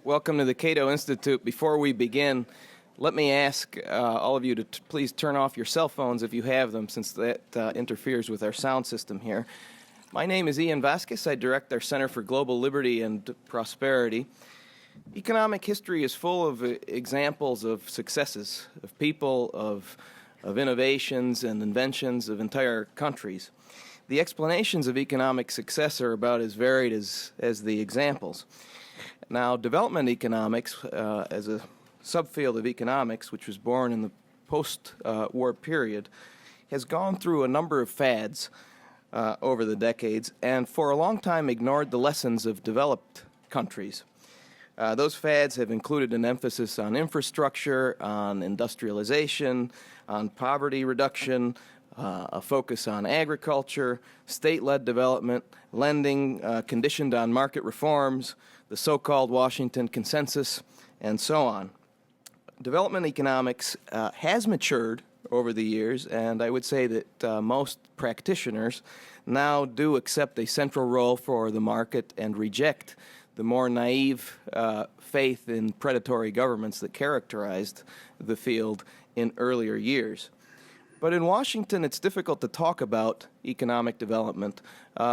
Welcome to the Cato Institute. Before we begin, let me ask all of you to please turn off your cell phones if you have them, since that interferes with our sound system here. My name is Vásquez. I direct our Center for Global Liberty and Prosperity. Economic history is full of examples of successes, of people, of innovations and inventions of entire countries. The explanations of economic success are about as varied as the examples. Now, development economics, as a subfield of economics, which was born in the post-war period, has gone through a number of fads over the decades, and for a long time ignored the lessons of developed countries. Those fads have included an emphasis on infrastructure, on industrialization, on poverty reduction, a focus on agriculture, state-led development, lending conditioned on market reforms, the so-called Washington Consensus, and so on. Development economics has matured over the years, and I would say that most practitioners now do accept a central role for the market and reject the more naive faith in predatory governments that characterized the field in earlier years. But in Washington, it's difficult to talk about economic development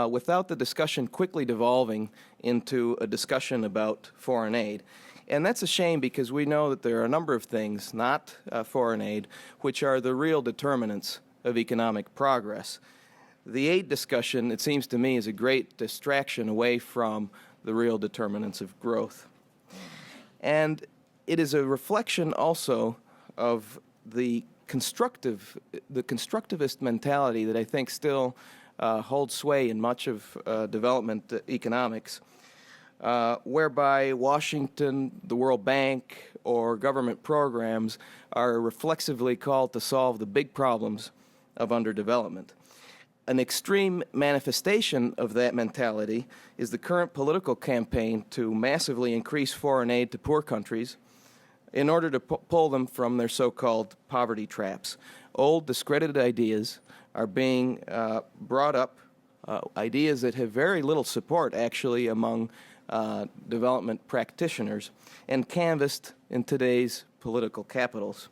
without the discussion quickly devolving into a discussion about foreign aid. And that's a shame, because we know that there are a number of things, not foreign aid, which are the real determinants of economic progress. The aid discussion, it seems to me, is a great distraction away from the real determinants of growth. And it is a reflection also of the constructivist mentality that I think still holds sway in much of development economics, whereby Washington, the World Bank, or government programs are reflexively called to solve the big problems of underdevelopment. An extreme manifestation of that mentality is the current political campaign to massively increase foreign aid to poor countries in order to pull them from their so-called poverty traps. Old, discredited ideas are being brought up, ideas that have very little support, actually, among development practitioners, and canvassed in today's political capitals.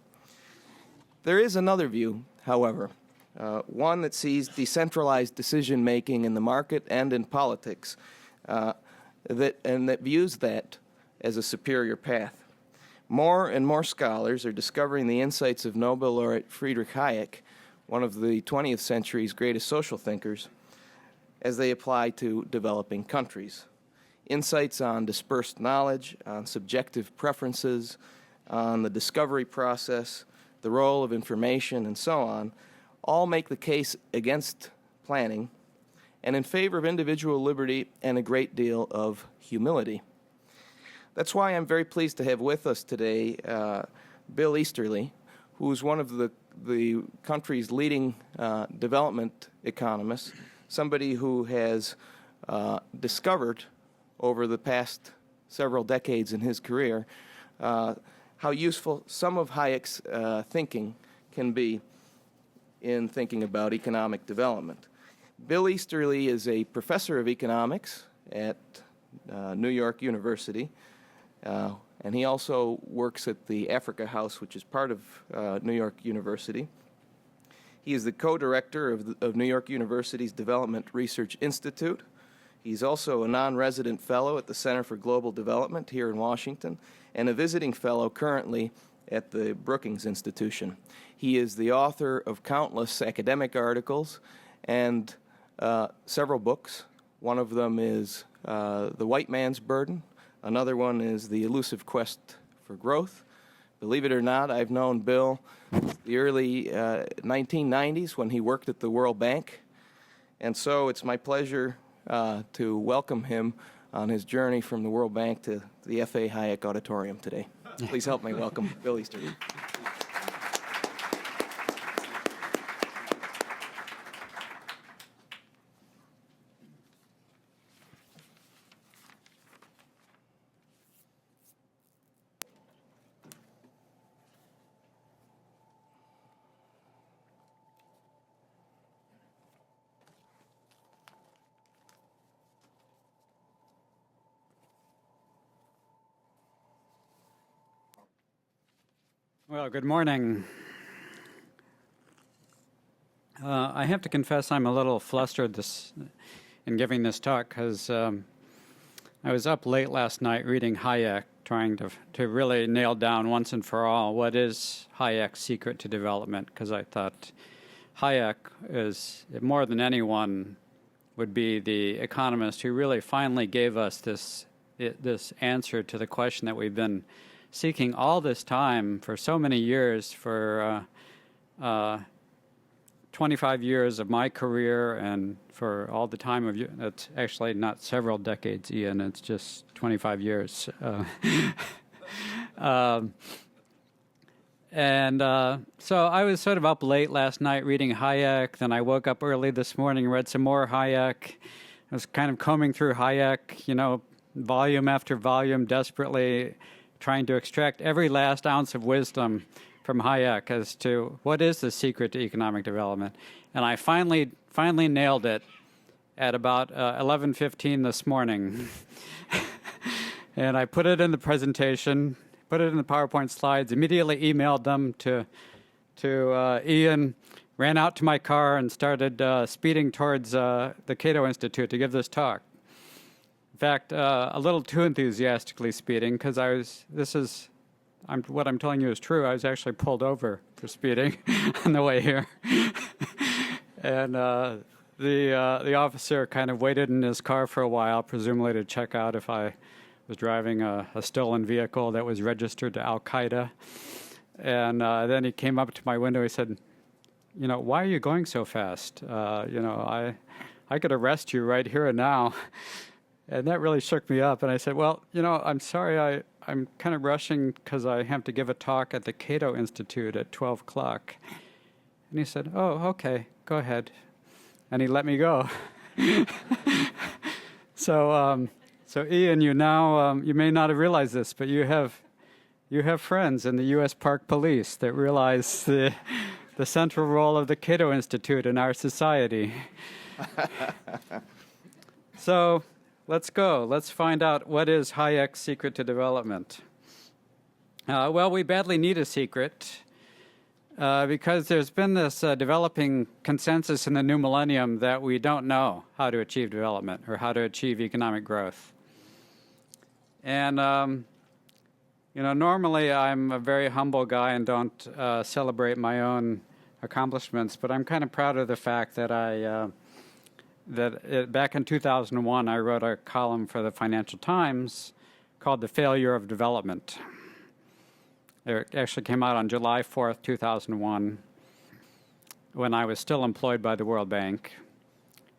There is another view, however, one that sees decentralized decision-making in the market and in politics, that views that as a superior path. More and more scholars are discovering the insights of Nobel laureate Friedrich Hayek, one of the 20th century's greatest social thinkers, as they apply to developing countries. Insights on dispersed knowledge, on subjective preferences, on the discovery process, the role of information, and so on, all make the case against planning and in favor of individual liberty and a great deal of humility. That's why I'm very pleased to have with us today Bill Easterly, who's one of the country's leading development economists, somebody who has discovered over the past several decades in his career how useful some of Hayek's thinking can be in thinking about economic development. Bill Easterly is a professor of economics at New York University, and he also works at the Africa House, which is part of New York University. He is the co-director of New York University's Development Research Institute. He's also a non-resident fellow at the Center for Global Development here in Washington, and a visiting fellow currently at the Brookings Institution. He is the author of countless academic articles and several books. One of them is The White Man's Burden. Another one is The Elusive Quest for Growth. Believe it or not, I've known Bill the early 1990s when he worked at the World Bank. And so it's my pleasure to welcome him on his journey from the World Bank to the F.A. Hayek Auditorium today. Please help me welcome Bill Easterly. Well, good morning. I have to confess I'm a little flustered in giving this talk because I was up late last night reading Hayek, trying to really nail down once and for all what is Hayek's secret to development, because I thought Hayek is, more than anyone, would be the economist who really finally gave us this answer to the question that we've been seeking all this time for so many years, for 25 years of my career and for all the time of you. It's actually not several decades, Ian, it's just 25 years. So I was sort of up late last night reading Hayek, then I woke up early this morning and read some more Hayek. I was kind of combing through Hayek, volume after volume, desperately trying to extract every last ounce of wisdom from Hayek as to what is the secret to economic development. And I finally nailed it at about 11:15 this morning. And I put it in the presentation, put it in the PowerPoint slides, immediately emailed them to Ian, ran out to my car and started speeding towards the Cato Institute to give this talk. In fact, a little too enthusiastically speeding, because what I'm telling you is true. I was actually pulled over for speeding on the way here. And the officer kind of waited in his car for a while, presumably to check out if I was driving a stolen vehicle that was registered to Al-Qaeda. And then he came up to my window. He said, why are you going so fast? I could arrest you right here and now. And that really shook me up. And I said, well, I'm sorry, I'm kind of rushing because I have to give a talk at the Cato Institute at 12 o'clock. And he said, oh, okay, go ahead. And he let me go. So Ian, you may not have realized this, but you have friends in the U.S. Park Police that realize the central role of the Cato Institute in our society. So let's go. Let's find out what is Hayek's secret to development. Well, we badly need a secret because there's been this developing consensus in the new millennium that we don't know how to achieve development or how to achieve economic growth. And, normally I'm a very humble guy and don't celebrate my own accomplishments, but I'm kind of proud of the fact that back in 2001, I wrote a column for the Financial Times called The Failure of Development. It actually came out on July 4th, 2001, when I was still employed by the World Bank.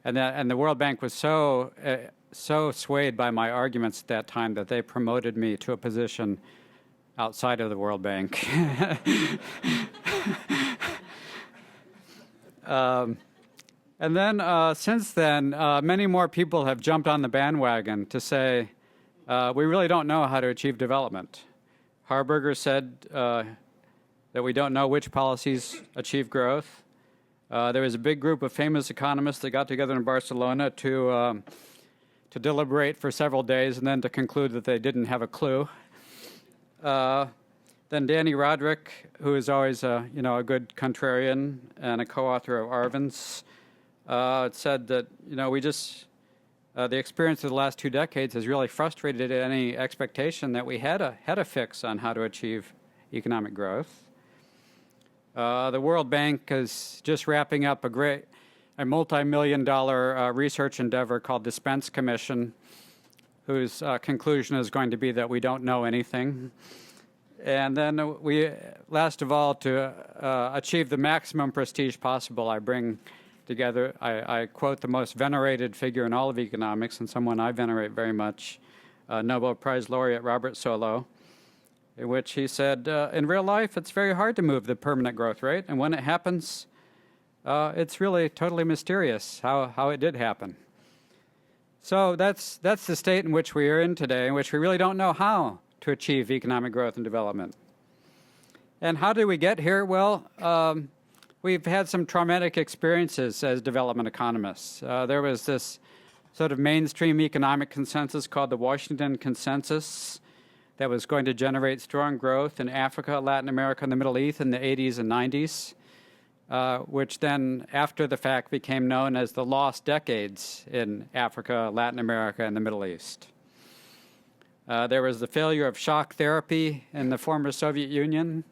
And the World Bank was so swayed by my arguments at that time that they promoted me to a position outside of the World Bank. And then, since then, many more people have jumped on the bandwagon to say, we really don't know how to achieve development. Harberger said that we don't know which policies achieve growth. There was a big group of famous economists that got together in Barcelona to deliberate for several days and then to conclude that they didn't have a clue. Then Danny Roderick, who is always a good contrarian and a co-author of Arvind's, said that the experience of the last 2 decades has really frustrated any expectation that we had a fix on how to achieve economic growth. The World Bank is just wrapping up a multi-million-dollar research endeavor called the Spence Commission, whose conclusion is going to be that we don't know anything. And then we, last of all, to achieve the maximum prestige possible, I bring together, I quote the most venerated figure in all of economics, and someone I venerate very much, Nobel Prize laureate Robert Solow, in which he said, in real life, it's very hard to move the permanent growth rate, and when it happens, it's really totally mysterious how it did happen. So that's the state in which we are in today, in which we really don't know how to achieve economic growth and development. And how did we get here? Well, we've had some traumatic experiences as development economists. There was this sort of mainstream economic consensus called the Washington Consensus that was going to generate strong growth in Africa, Latin America, and the Middle East in the 80s and 90s, which then, after the fact, became known as the lost decades in Africa, Latin America, and the Middle East. There was the failure of shock therapy in the former Soviet Union,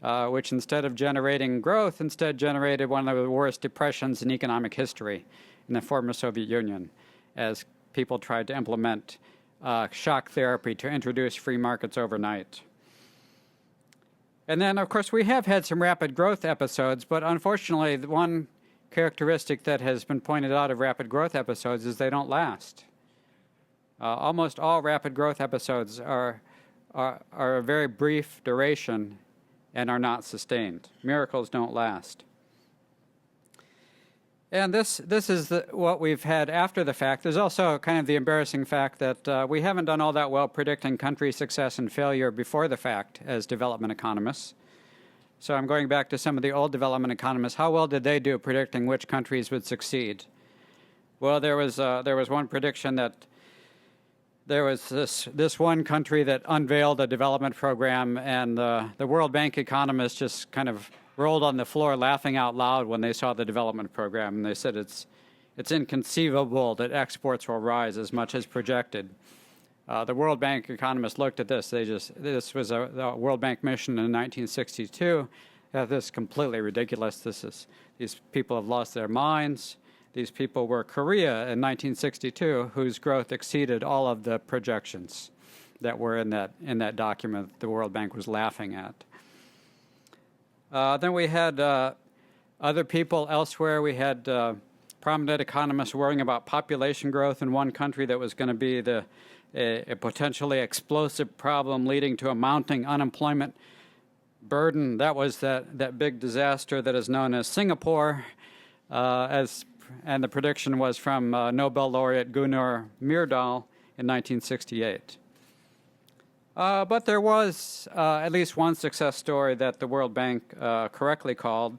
which instead of generating growth, instead generated one of the worst depressions in economic history in the former Soviet Union, as people tried to implement shock therapy to introduce free markets overnight. And then, of course, we have had some rapid growth episodes, but unfortunately, the one characteristic that has been pointed out of rapid growth episodes is they don't last. Almost all rapid growth episodes are a very brief duration and are not sustained. Miracles don't last. And this is what we've had after the fact. There's also kind of the embarrassing fact that we haven't done all that well predicting country success and failure before the fact as development economists. So I'm going back to some of the old development economists. How well did they do predicting which countries would succeed? Well, there was one prediction that there was this one country that unveiled a development program, and the World Bank economists just kind of rolled on the floor laughing out loud when they saw the development program, and they said it's inconceivable that exports will rise as much as projected. The World Bank economists looked at this. This was a World Bank mission in 1962. This is completely ridiculous. These people have lost their minds. These people were Korea in 1962, whose growth exceeded all of the projections that were in that document the World Bank was laughing at. Then we had other people elsewhere. We had prominent economists worrying about population growth in one country that was going to be a potentially explosive problem leading to a mounting unemployment burden. That was that big disaster that is known as Singapore, and the prediction was from Nobel laureate Gunnar Myrdal in 1968. But there was at least one success story that the World Bank correctly called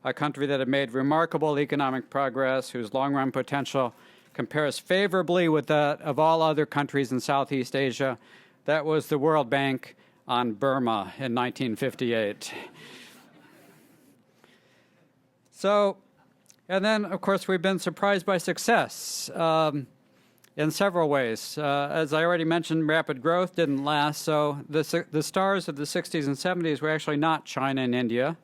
a country that had made remarkable economic progress, whose long-run potential compares favorably with that of all other countries in Southeast Asia. That was the World Bank on Burma in 1958. And then, of course, we've been surprised by success in several ways. As I already mentioned, rapid growth didn't last, so the stars of the 60s and 70s were actually not China and India.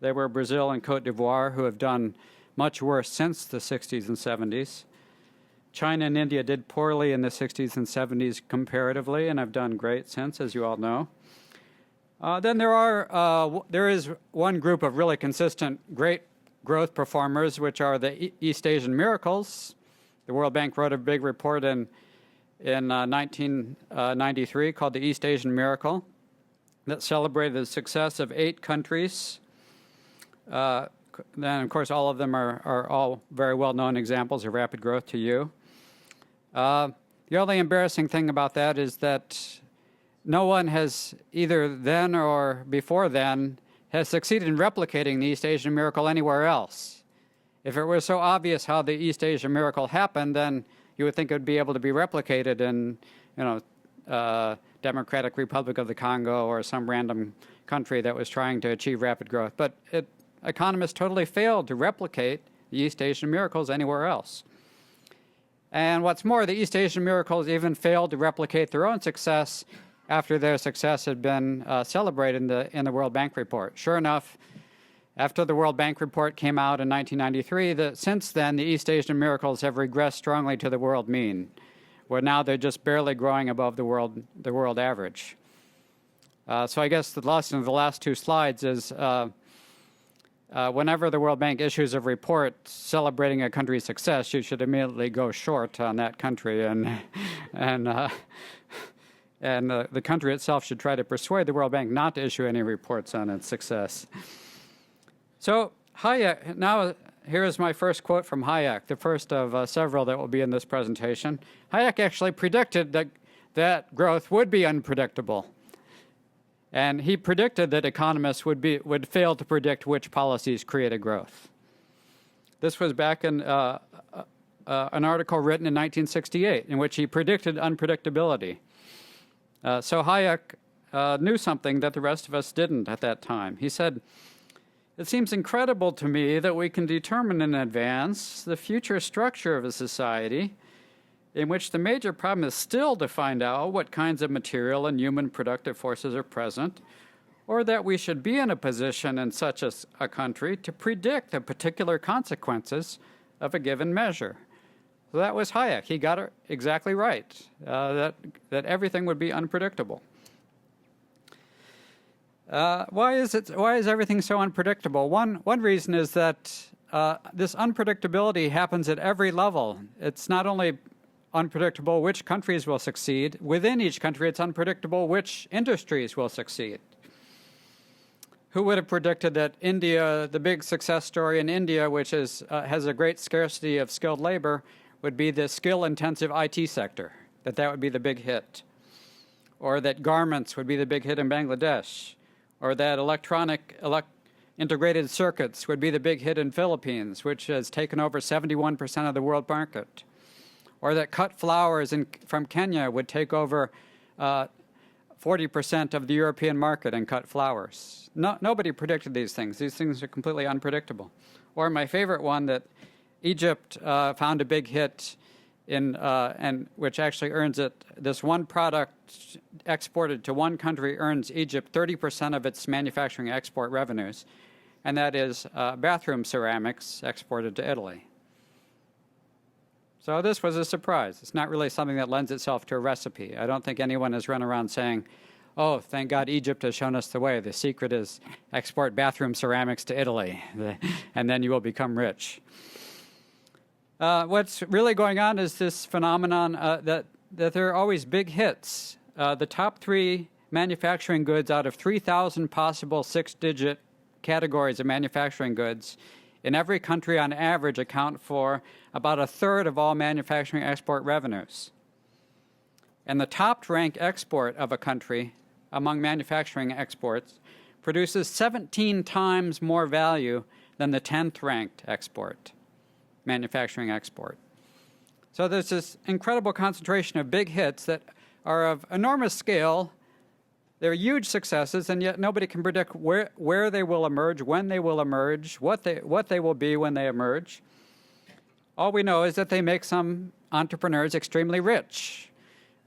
They were Brazil and Cote d'Ivoire, who have done much worse since the 60s and 70s. China and India did poorly in the 60s and 70s comparatively, and have done great since, as you all know. Then there is one group of really consistent, great growth performers, which are the East Asian miracles. The World Bank wrote a big report in 1993 called the East Asian Miracle that celebrated the success of 8 countries. Then, of course, all of them are all very well-known examples of rapid growth to you. The only embarrassing thing about that is that no one has, either then or before then, has succeeded in replicating the East Asian Miracle anywhere else. If it were so obvious how the East Asian Miracle happened, then you would think it would be able to be replicated in, Democratic Republic of the Congo or some random country that was trying to achieve rapid growth. But economists totally failed to replicate the East Asian Miracles anywhere else. And what's more, the East Asian Miracles even failed to replicate their own success after their success had been celebrated in the World Bank report. Sure enough, after the World Bank report came out in 1993, since then, the East Asian miracles have regressed strongly to the world mean, where now they're just barely growing above the world average. So I guess the lesson of the last 2 slides is whenever the World Bank issues a report celebrating a country's success, you should immediately go short on that country, and the country itself should try to persuade the World Bank not to issue any reports on its success. So Hayek, now here is my first quote from Hayek, the first of several that will be in this presentation. Hayek actually predicted that growth would be unpredictable. And he predicted that economists would fail to predict which policies created growth. This was back in an article written in 1968 in which he predicted unpredictability. So Hayek knew something that the rest of us didn't at that time. He said, "It seems incredible to me that we can determine in advance the future structure of a society in which the major problem is still to find out what kinds of material and human productive forces are present, or that we should be in a position in such a country to predict the particular consequences of a given measure." So that was Hayek. He got it exactly right, that everything would be unpredictable. Why is everything so unpredictable? One reason is that this unpredictability happens at every level. It's not only unpredictable which countries will succeed. Within each country, it's unpredictable which industries will succeed. Who would have predicted that India, the big success story in India, which has a great scarcity of skilled labor, would be the skill-intensive IT sector, that would be the big hit? Or that garments would be the big hit in Bangladesh? Or that integrated circuits would be the big hit in Philippines, which has taken over 71% of the world market? Or that cut flowers from Kenya would take over 40% of the European market in cut flowers. Nobody predicted these things. These things are completely unpredictable. Or my favorite one, that Egypt found a big hit and which actually earns it. This one product exported to one country earns Egypt 30% of its manufacturing export revenues, and that is bathroom ceramics exported to Italy. So this was a surprise. It's not really something that lends itself to a recipe. I don't think anyone has run around saying, "Oh, thank God Egypt has shown us the way. The secret is export bathroom ceramics to Italy, and then you will become rich." What's really going on is this phenomenon that there are always big hits. The top 3 manufacturing goods out of 3,000 possible 6-digit categories of manufacturing goods in every country on average account for about a third of all manufacturing export revenues. And the top-ranked export of a country among manufacturing exports produces 17 times more value than the 10th-ranked manufacturing export. So there's this incredible concentration of big hits that are of enormous scale. They're huge successes, and yet nobody can predict where they will emerge, when they will emerge, what they will be when they emerge. All we know is that they make some entrepreneurs extremely rich.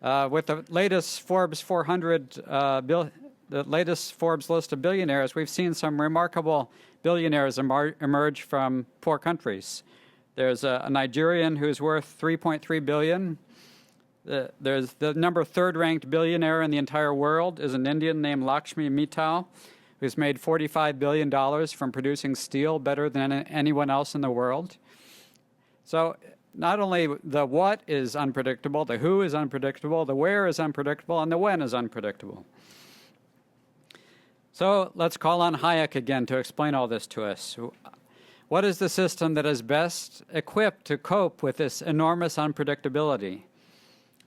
With the latest Forbes 400, the latest Forbes list of billionaires, we've seen some remarkable billionaires emerge from poor countries. There's a Nigerian who's worth $3.3 billion. There's the number 3rd-ranked billionaire in the entire world is an Indian named Lakshmi Mittal, who's made $45 billion from producing steel better than anyone else in the world. So not only the what is unpredictable, the who is unpredictable, the where is unpredictable, and the when is unpredictable. So let's call on Hayek again to explain all this to us. What is the system that is best equipped to cope with this enormous unpredictability?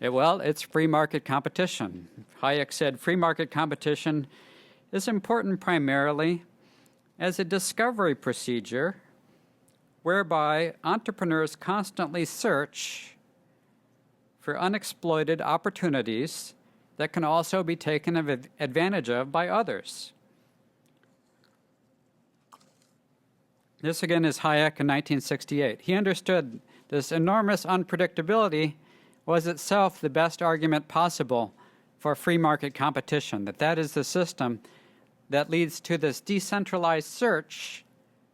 Well, it's free market competition. Hayek said free market competition is important primarily as a discovery procedure whereby entrepreneurs constantly search for unexploited opportunities that can also be taken advantage of by others. This again is Hayek in 1968. He understood this enormous unpredictability was itself the best argument possible for free market competition, that is the system that leads to this decentralized search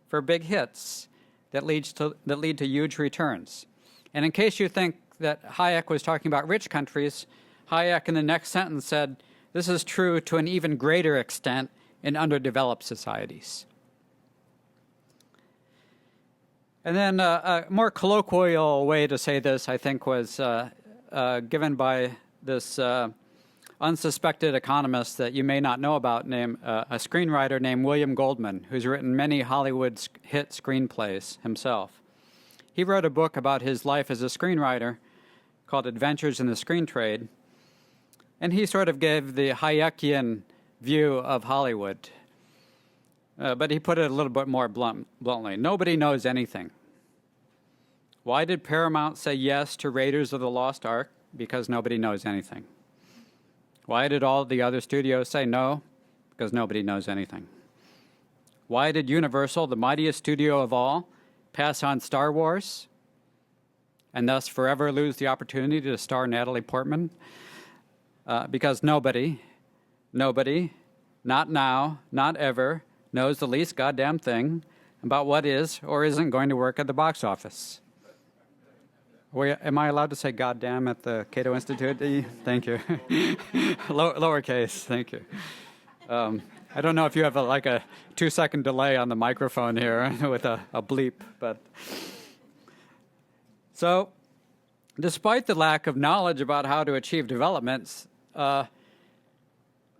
for big hits that lead to huge returns. And in case you think that Hayek was talking about rich countries, Hayek in the next sentence said, this is true to an even greater extent in underdeveloped societies. And then a more colloquial way to say this, I think, was given by this unsuspected economist that you may not know about, named a screenwriter named William Goldman, who's written many Hollywood hit screenplays himself. He wrote a book about his life as a screenwriter called Adventures in the Screen Trade, and he sort of gave the Hayekian view of Hollywood. But he put it a little bit more bluntly. Nobody knows anything. Why did Paramount say yes to Raiders of the Lost Ark? Because nobody knows anything. Why did all the other studios say no? Because nobody knows anything. Why did Universal, the mightiest studio of all, pass on Star Wars and thus forever lose the opportunity to star Natalie Portman? Because nobody, not now, not ever, knows the least goddamn thing about what is or isn't going to work at the box office. Am I allowed to say goddamn at the Cato Institute? Thank you. Lowercase, thank you. I don't know if you have like a 2-second delay on the microphone here with a bleep, but. So, despite the lack of knowledge about how to achieve developments, there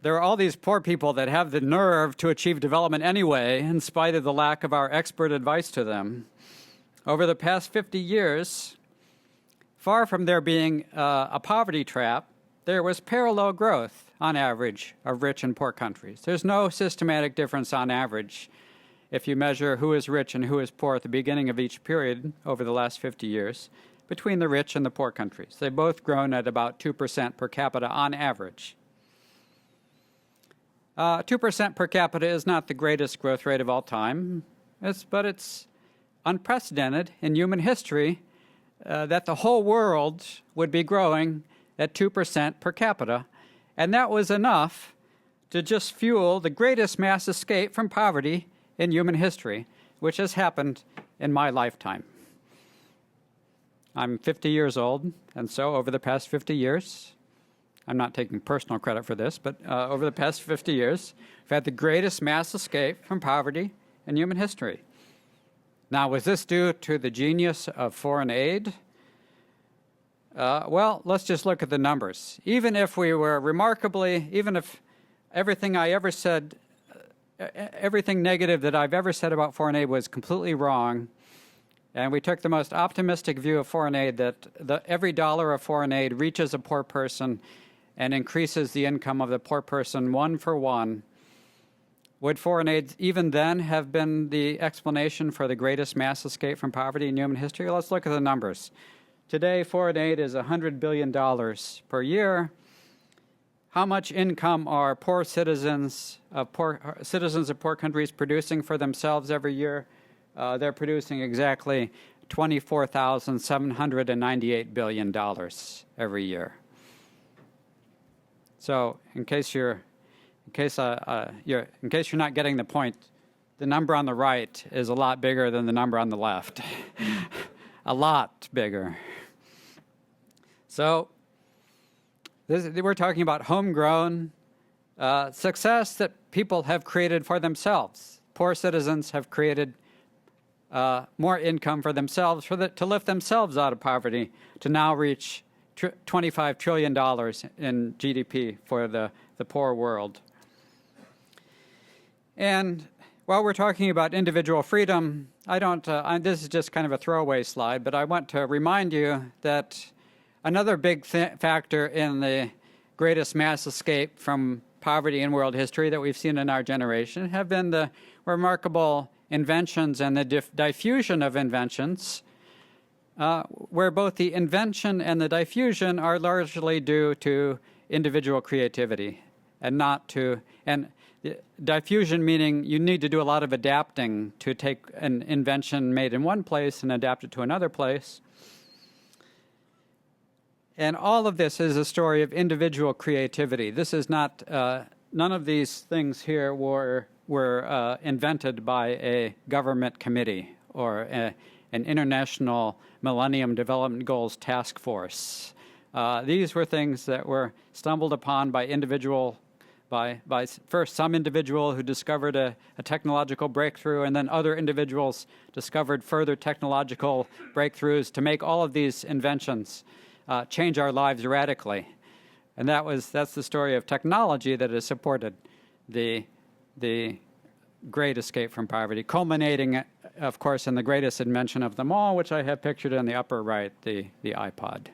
are all these poor people that have the nerve to achieve development anyway, in spite of the lack of our expert advice to them. Over the past 50 years, far from there being a poverty trap, there was parallel growth, on average, of rich and poor countries. There's no systematic difference on average if you measure who is rich and who is poor at the beginning of each period over the last 50 years between the rich and the poor countries. They've both grown at about 2% per capita on average. 2% per capita is not the greatest growth rate of all time, but it's unprecedented in human history that the whole world would be growing at 2% per capita, and that was enough to just fuel the greatest mass escape from poverty in human history, which has happened in my lifetime. I'm 50 years old, and so over the past 50 years, I'm not taking personal credit for this, but over the past 50 years, we've had the greatest mass escape from poverty in human history. Now, was this due to the genius of foreign aid? Well, let's just look at the numbers. Even if everything I ever said, everything negative that I've ever said about foreign aid was completely wrong, and we took the most optimistic view of foreign aid that every dollar of foreign aid reaches a poor person and increases the income of the poor person 1 for 1, would foreign aid even then have been the explanation for the greatest mass escape from poverty in human history? Let's look at the numbers. Today, foreign aid is $100 billion per year. How much income are poor citizens of poor countries producing for themselves every year? They're producing exactly $24,798 billion every year. So, in case you're not getting the point, the number on the right is a lot bigger than the number on the left. A lot bigger. So, we're talking about homegrown success that people have created for themselves. Poor citizens have created more income for themselves to lift themselves out of poverty to now reach $25 trillion in GDP for the poor world. And while we're talking about individual freedom, this is just kind of a throwaway slide, but I want to remind you that another big factor in the greatest mass escape from poverty in world history that we've seen in our generation have been the remarkable inventions and the diffusion of inventions, where both the invention and the diffusion are largely due to individual creativity and diffusion meaning you need to do a lot of adapting to take an invention made in one place and adapt it to another place. And all of this is a story of individual creativity. This is not, none of these things here were invented by a government committee or an international Millennium Development Goals task force. These were things that were stumbled upon by first some individual who discovered a technological breakthrough, and then other individuals discovered further technological breakthroughs to make all of these inventions change our lives radically. And that's the story of technology that has supported the great escape from poverty, culminating, of course, in the greatest invention of them all, which I have pictured in the upper right, the iPod.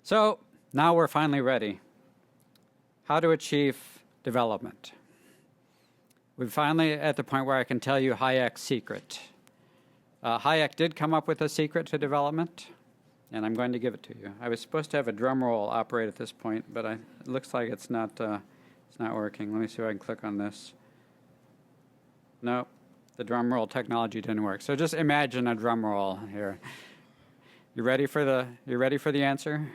So now we're finally ready. How to achieve development. We're finally at the point where I can tell you Hayek's secret. Hayek did come up with a secret to development. And I'm going to give it to you. I was supposed to have a drum roll operate at this point, but it looks like it's not working. Let me see if I can click on this. No, the drum roll technology didn't work. So just imagine a drum roll here. You ready for the answer?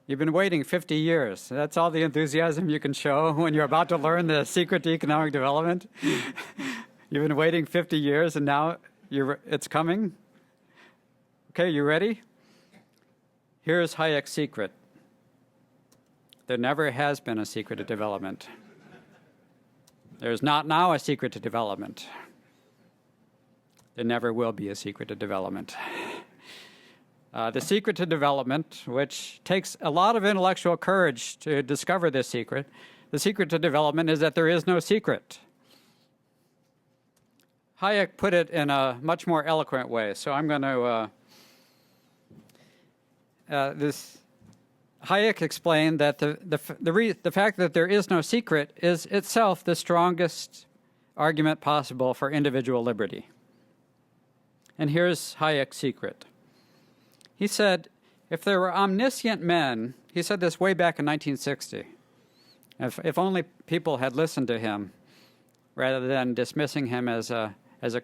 You've been waiting 50 years. That's all the enthusiasm you can show when you're about to learn the secret to economic development. You've been waiting 50 years, and now it's coming. Okay, you ready? Here's Hayek's secret. There never has been a secret to development. There's not now a secret to development. There never will be a secret to development. The secret to development, which takes a lot of intellectual courage to discover this secret, the secret to development is that there is no secret. Hayek put it in a much more eloquent way, so I'm going to... Hayek explained that the fact that there is no secret is itself the strongest argument possible for individual liberty. And here's Hayek's secret. He said, if there were omniscient men, he said this way back in 1960, if only people had listened to him rather than dismissing him as a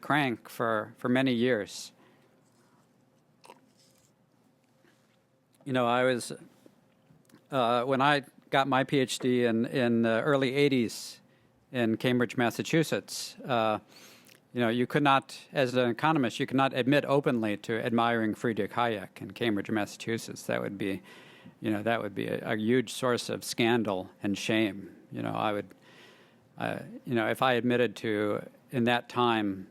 crank for many years. You know, I was, when I got my PhD in the early 80s in Cambridge, Massachusetts, you know, you could not, as an economist, you could not admit openly to admiring Friedrich Hayek in Cambridge, Massachusetts. That would be, you know, a huge source of scandal and shame. You know, you know, if I admitted to, in that time,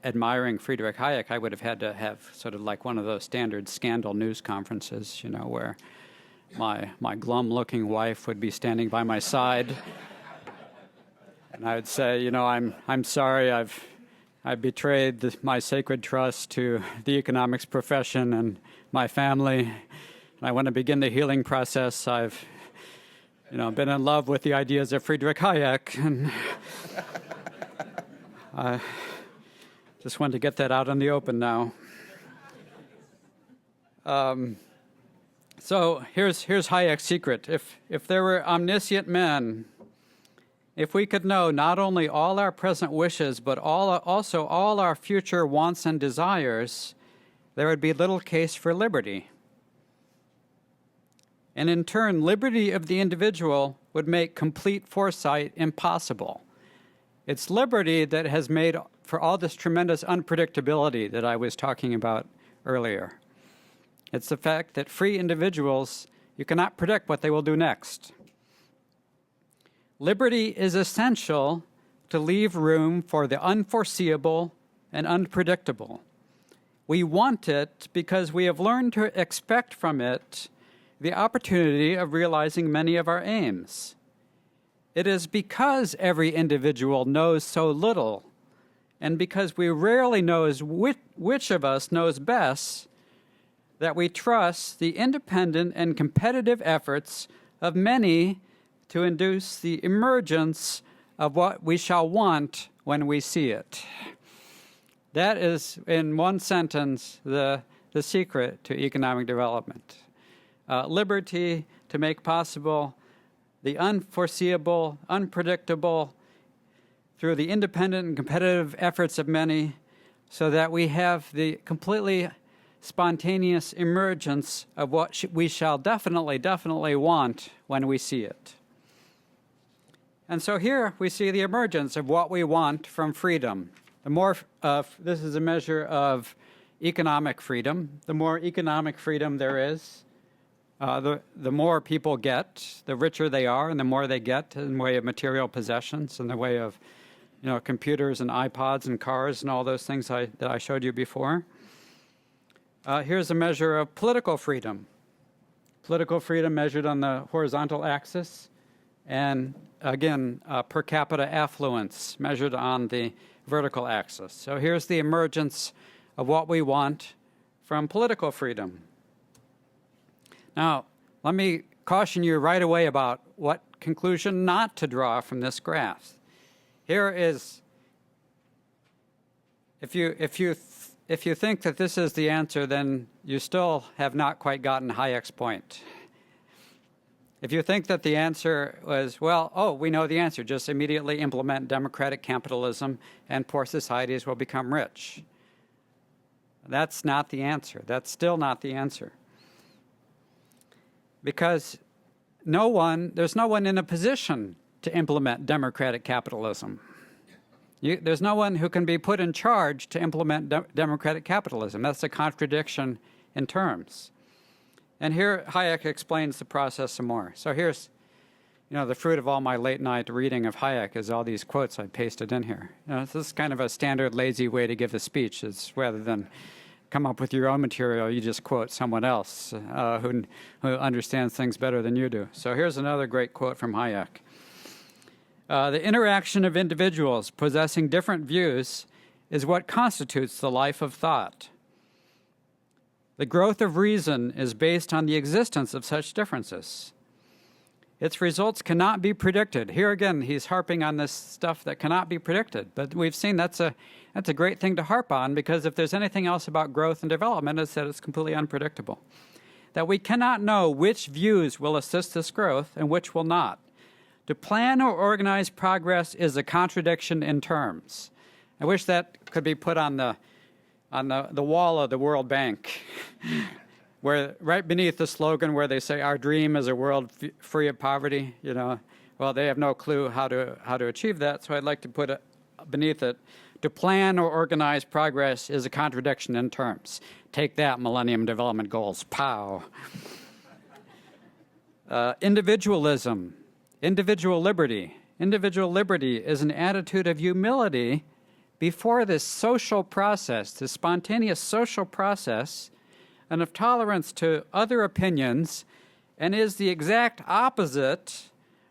admiring Friedrich Hayek, I would have had to have sort of like one of those standard scandal news conferences, you know, where my glum-looking wife would be standing by my side, and I would say, you know, I'm sorry, I've betrayed my sacred trust to the economics profession and my family, and I want to begin the healing process. I've, you know, been in love with the ideas of Friedrich Hayek, and I just wanted to get that out in the open now. So here's Hayek's secret. If there were omniscient men, if we could know not only all our present wishes, but also all our future wants and desires, there would be little case for liberty. And in turn, liberty of the individual would make complete foresight impossible. It's liberty that has made for all this tremendous unpredictability that I was talking about earlier. It's the fact that free individuals, you cannot predict what they will do next. Liberty is essential to leave room for the unforeseeable and unpredictable. We want it because we have learned to expect from it the opportunity of realizing many of our aims. It is because every individual knows so little, and because we rarely know which of us knows best, that we trust the independent and competitive efforts of many to induce the emergence of what we shall want when we see it. That is, in one sentence, the secret to economic development. Liberty to make possible the unforeseeable, unpredictable, through the independent and competitive efforts of many, so that we have the completely spontaneous emergence of what we shall definitely want when we see it. And so here we see the emergence of what we want from freedom. The more this is a measure of economic freedom. The more economic freedom there is, the more people get, the richer they are, and the more they get in the way of material possessions, in the way of, you know, computers and iPods and cars and all those things that I showed you before. Here's a measure of political freedom. Political freedom measured on the horizontal axis, and again, per capita affluence measured on the vertical axis. So here's the emergence of what we want from political freedom. Now, let me caution you right away about what conclusion not to draw from this graph. Here is, if you if you think that this is the answer, then you still have not quite gotten Hayek's point. If you think that the answer was, well, oh, we know the answer, just immediately implement democratic capitalism and poor societies will become rich. That's not the answer. That's still not the answer. Because there's no one in a position to implement democratic capitalism. There's no one who can be put in charge to implement democratic capitalism. That's a contradiction in terms. And here Hayek explains the process some more. So here's, the fruit of all my late night reading of Hayek is all these quotes I pasted in here. This is kind of a standard lazy way to give a speech. It's rather than come up with your own material, you just quote someone else who understands things better than you do. So here's another great quote from Hayek. The interaction of individuals possessing different views is what constitutes the life of thought. The growth of reason is based on the existence of such differences. Its results cannot be predicted. Here again, he's harping on this stuff that cannot be predicted. But we've seen that's a great thing to harp on, because if there's anything else about growth and development, it's that it's completely unpredictable. That we cannot know which views will assist this growth and which will not. To plan or organize progress is a contradiction in terms. I wish that could be put on the wall of the World Bank, where right beneath the slogan where they say our dream is a world free of poverty. Well, they have no clue how to achieve that. So I'd like to put beneath it, to plan or organize progress is a contradiction in terms. Take that, Millennium Development Goals. Pow. Individualism. Individual liberty. Individual liberty is an attitude of humility before this social process, this spontaneous social process, and of tolerance to other opinions, and is the exact opposite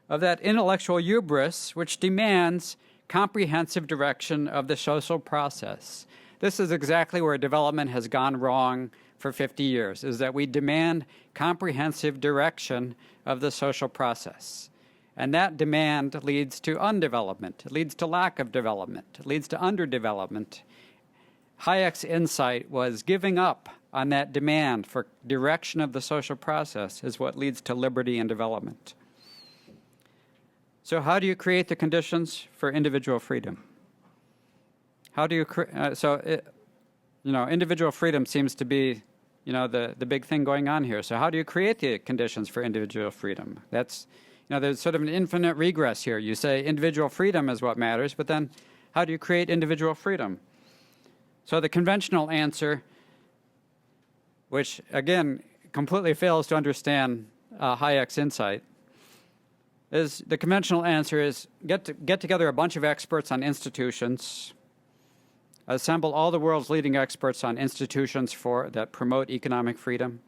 of that intellectual hubris which demands comprehensive direction of the social process. This is exactly where development has gone wrong for 50 years, is that we demand comprehensive direction of the social process. And that demand leads to undevelopment. It leads to lack of development. It leads to underdevelopment. Hayek's insight was giving up on that demand for direction of the social process is what leads to liberty and development. So how do you create the conditions for individual freedom? How do you individual freedom seems to be, the big thing going on here. So how do you create the conditions for individual freedom? That's there's sort of an infinite regress here. You say individual freedom is what matters, but then how do you create individual freedom? So the conventional answer, which again completely fails to understand Hayek's insight, is the conventional answer is get together a bunch of experts on institutions, assemble all the world's leading experts on institutions that promote economic freedom,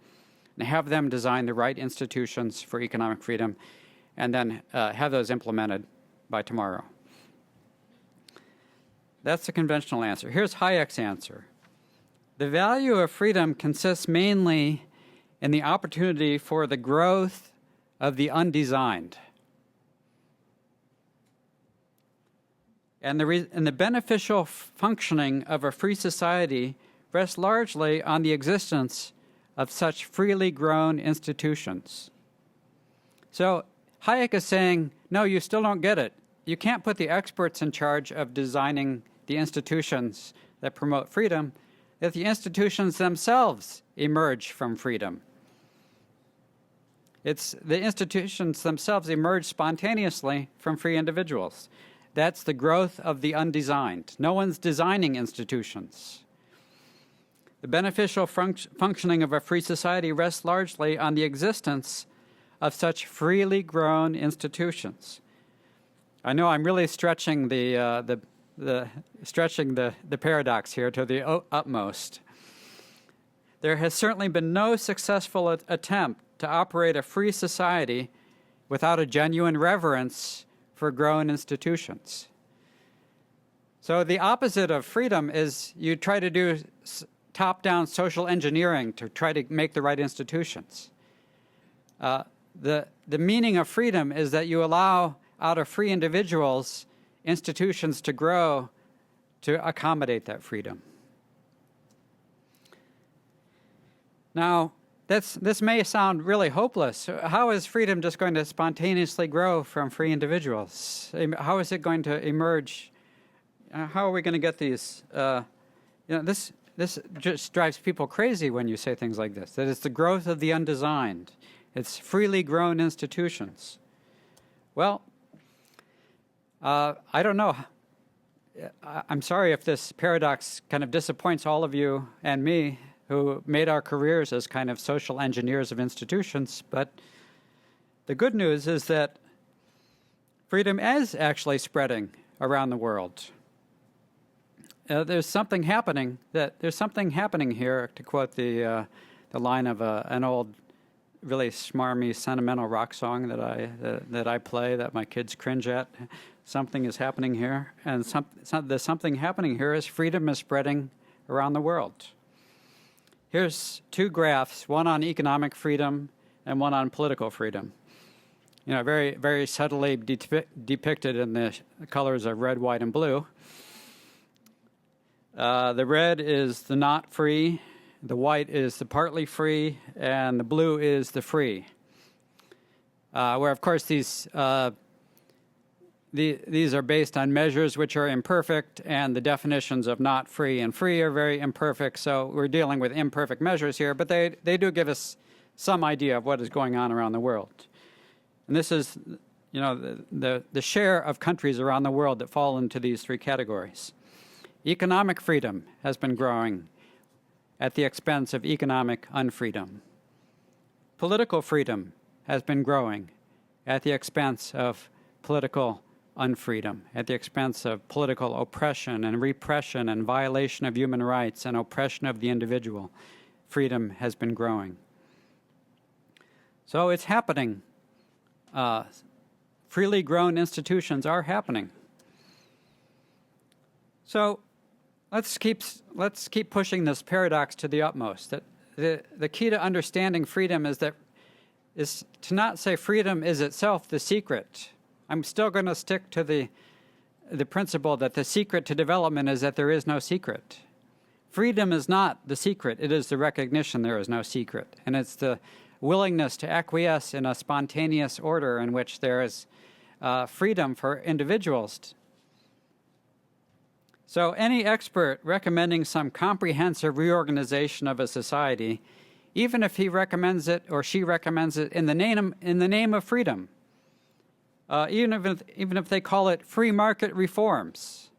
and have them design the right institutions for economic freedom, and then have those implemented by tomorrow. That's the conventional answer. Here's Hayek's answer. The value of freedom consists mainly in the opportunity for the growth of the undesigned. And the beneficial functioning of a free society rests largely on the existence of such freely grown institutions. So Hayek is saying, no, you still don't get it. You can't put the experts in charge of designing the institutions that promote freedom if the institutions themselves emerge from freedom. It's the institutions themselves emerge spontaneously from free individuals. That's the growth of the undesigned. No one's designing institutions. The beneficial functioning of a free society rests largely on the existence of such freely grown institutions. I know I'm really stretching the paradox here to the utmost. There has certainly been no successful attempt to operate a free society without a genuine reverence for grown institutions. So the opposite of freedom is you try to do top-down social engineering to try to make the right institutions. The meaning of freedom is that you allow out of free individuals institutions to grow to accommodate that freedom. Now, this may sound really hopeless. How is freedom just going to spontaneously grow from free individuals? How is it going to emerge? How are we going to get these? This just drives people crazy when you say things like this, that it's the growth of the undesigned. It's freely grown institutions. Well, I don't know. I'm sorry if this paradox kind of disappoints all of you and me who made our careers as kind of social engineers of institutions, but the good news is that freedom is actually spreading around the world. There's something happening here, to quote the line of an old, really smarmy, sentimental rock song that I play that my kids cringe at. Something is happening here, and the something happening here is freedom is spreading around the world. Here's two graphs, one on economic freedom and one on political freedom. Very, very subtly depicted in the colors of red, white, and blue. The red is the not free, the white is the partly free, and the blue is the free. Where, of course, these are based on measures which are imperfect, and the definitions of not free and free are very imperfect, so we're dealing with imperfect measures here, but they do give us some idea of what is going on around the world. And this is, the share of countries around the world that fall into these three categories. Economic freedom has been growing at the expense of economic unfreedom. Political freedom has been growing at the expense of political unfreedom, at the expense of political oppression and repression and violation of human rights and oppression of the individual. Freedom has been growing. So it's happening. Freely grown institutions are happening. So let's keep pushing this paradox to the utmost. That the key to understanding freedom is to not say freedom is itself the secret. I'm still going to stick to the principle that the secret to development is that there is no secret. Freedom is not the secret. It is the recognition there is no secret. And it's the willingness to acquiesce in a spontaneous order in which there is freedom for individuals. So any expert recommending some comprehensive reorganization of a society, even if he recommends it or she recommends it in the name of freedom, even if they call it free market reforms,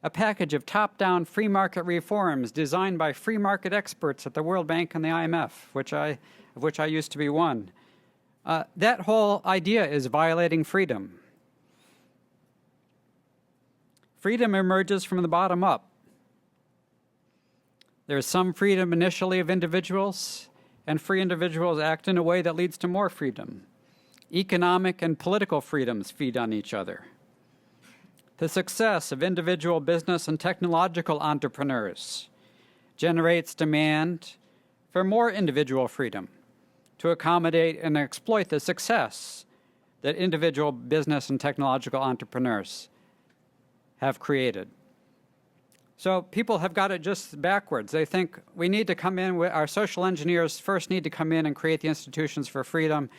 a package of top-down free market reforms designed by free market experts at the World Bank and the IMF, of which I used to be one, that whole idea is violating freedom. Freedom emerges from the bottom up. There is some freedom initially of individuals, and free individuals act in a way that leads to more freedom. Economic and political freedoms feed on each other. The success of individual business and technological entrepreneurs generates demand for more individual freedom to accommodate and exploit the success that individual business and technological entrepreneurs have created. So people have got it just backwards. They think we need to come in, our social engineers first need to come in and create the institutions for freedom,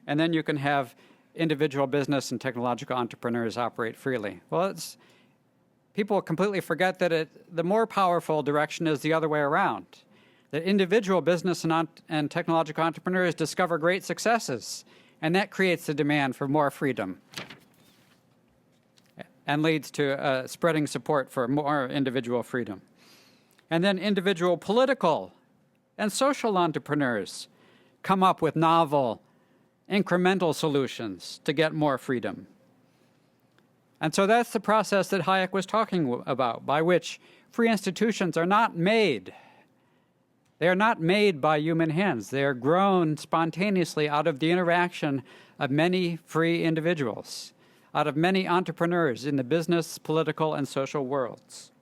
and then you can have individual business and technological entrepreneurs operate freely. Well, people completely forget that the more powerful direction is the other way around. That individual business and technological entrepreneurs discover great successes, and that creates the demand for more freedom and leads to spreading support for more individual freedom. And then individual political and social entrepreneurs come up with novel, incremental solutions to get more freedom. And so that's the process that Hayek was talking about, by which free institutions are not made. They are not made by human hands. They are grown spontaneously out of the interaction of many free individuals, out of many entrepreneurs in the business, political, and social worlds.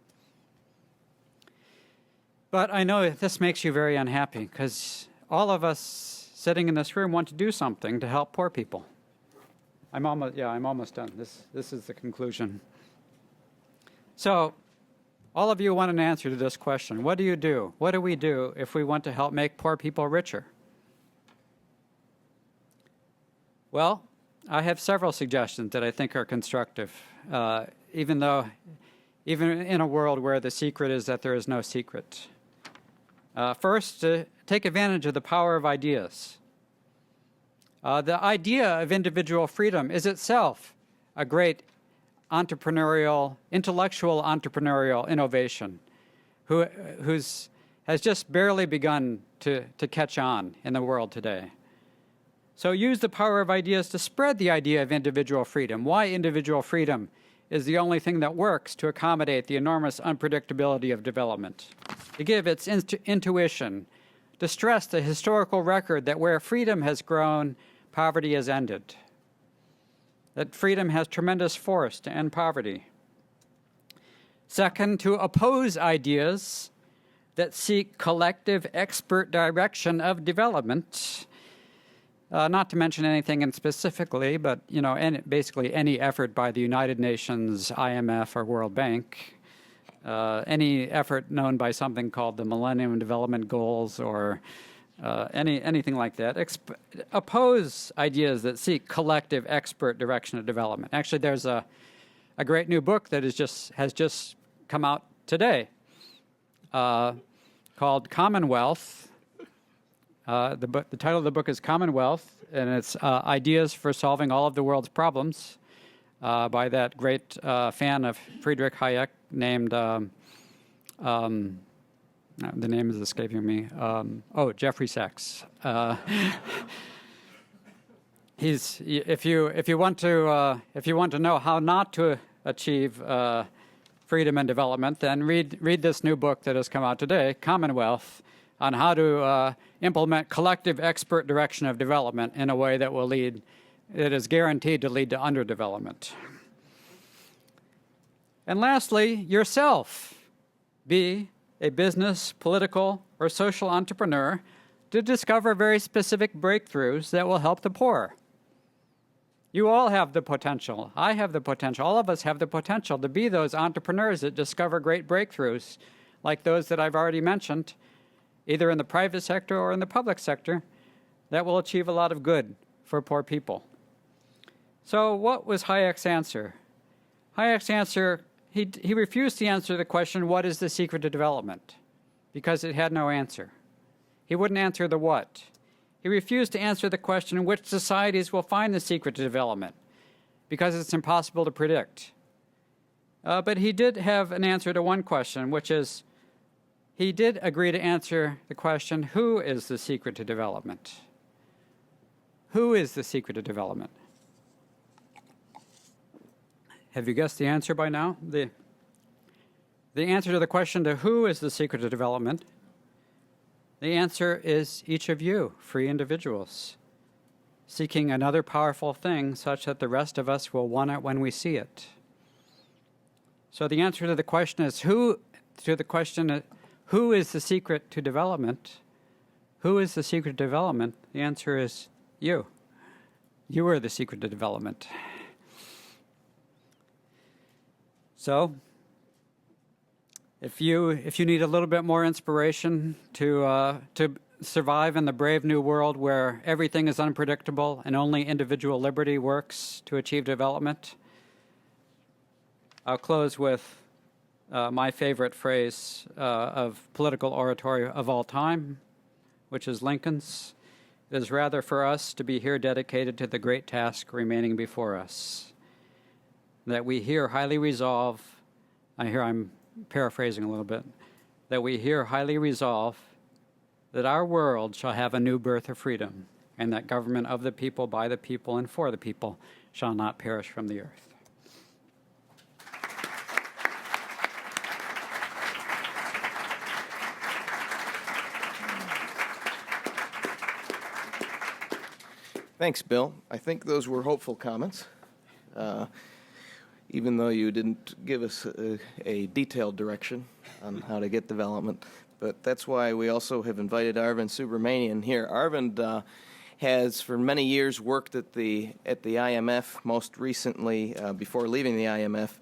But I know this makes you very unhappy, because all of us sitting in this room want to do something to help poor people. I'm almost done. This is the conclusion. So All of you want an answer to this question. What do you do? What do we do if we want to help make poor people richer? Well, I have several suggestions that I think are constructive, even in a world where the secret is that there is no secret. First, to take advantage of the power of ideas. The idea of individual freedom is itself a great intellectual entrepreneurial innovation has just barely begun to catch on in the world today. So use the power of ideas to spread the idea of individual freedom. Why individual freedom is the only thing that works to accommodate the enormous unpredictability of development. To give its intuition, to stress the historical record that where freedom has grown, poverty has ended. That freedom has tremendous force to end poverty. Second, to oppose ideas that seek collective expert direction of development. Not to mention anything specifically, but basically any effort by the United Nations, IMF, or World Bank, any effort known by something called the Millennium Development Goals, or anything like that. Oppose ideas that seek collective expert direction of development. Actually, there's a great new book that has just come out today called Commonwealth. The title of the book is Commonwealth, and it's Ideas for Solving All of the World's Problems by that great fan of Friedrich Hayek named, the name is escaping me, Jeffrey Sachs. If you want to know how not to achieve freedom and development, then read this new book that has come out today, Commonwealth, on how to implement collective expert direction of development in a way that is guaranteed to lead to underdevelopment. And lastly, yourself. Be a business, political, or social entrepreneur to discover very specific breakthroughs that will help the poor. You all have the potential. I have the potential. All of us have the potential to be those entrepreneurs that discover great breakthroughs like those that I've already mentioned, either in the private sector or in the public sector, that will achieve a lot of good for poor people. So what was Hayek's answer? Hayek's answer, he refused to answer the question, what is the secret to development? Because it had no answer. He wouldn't answer the what. He refused to answer the question, which societies will find the secret to development? Because it's impossible to predict. But he did have an answer to one question, which is, he did agree to answer the question, who is the secret to development? Who is the secret to development? Have you guessed the answer by now? The answer to the question to who is the secret to development, the answer is each of you, free individuals, seeking another powerful thing such that the rest of us will want it when we see it. So the answer to the question is who is the secret to development? Who is the secret to development? The answer is you. You are the secret to development. So, if you need a little bit more inspiration to survive in the brave new world where everything is unpredictable and only individual liberty works to achieve development, I'll close with my favorite phrase of political oratory of all time, which is Lincoln's. It is rather for us to be here dedicated to the great task remaining before us, that we here highly resolve, I'm paraphrasing a little bit, that we here highly resolve that our world shall have a new birth of freedom, and that government of the people, by the people, and for the people shall not perish from the earth. Thanks, Bill. I think those were hopeful comments, even though you didn't give us a detailed direction on how to get development. But that's why we also have invited Arvind Subramanian here. Arvind has for many years worked at the IMF, most recently, before leaving the IMF,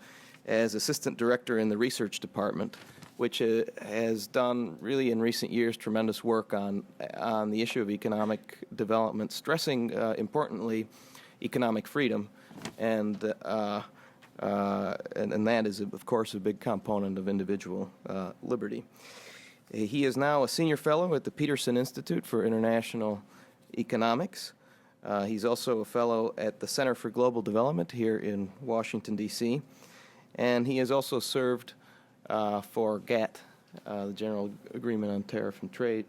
as assistant director in the research department, which has done really in recent years tremendous work on the issue of economic development, stressing importantly economic freedom, and that is of course a big component of individual liberty. He is now a senior fellow at the Peterson Institute for International Economics. He's also a fellow at the Center for Global Development here in Washington, D.C., and he has also served for GATT, the General Agreement on Tariff and Trade,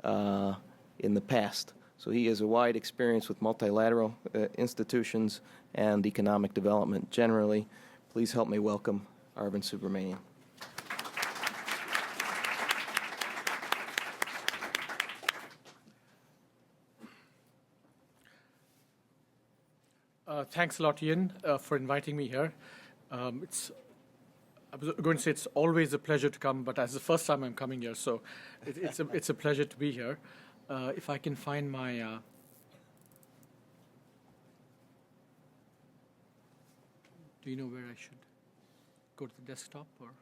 in the past. So he has a wide experience with multilateral institutions and economic development generally. Please help me welcome Arvind Subramanian. Thanks a lot, Ian, for inviting me here. I was going to say it's always a pleasure to come, but as the first time I'm coming here, so it's a pleasure to be here. If I can find my... do you know where I should go to the desktop, or do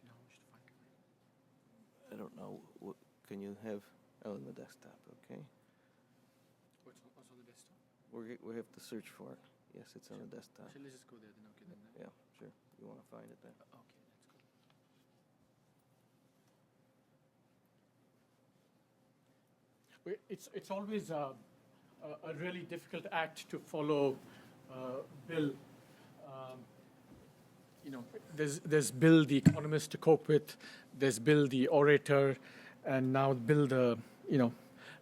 you know how I should find it? I don't know. What, can you have... Oh, in the desktop, okay. Oh, it's also on the desktop? We have to search for it. Yes, it's on the desktop. Let's just go there then. Okay, then. Yeah, sure. You want to find it then? Okay, let's go. It's always a really difficult act to follow Bill. There's Bill the economist to cope with. There's Bill the orator, and now Bill the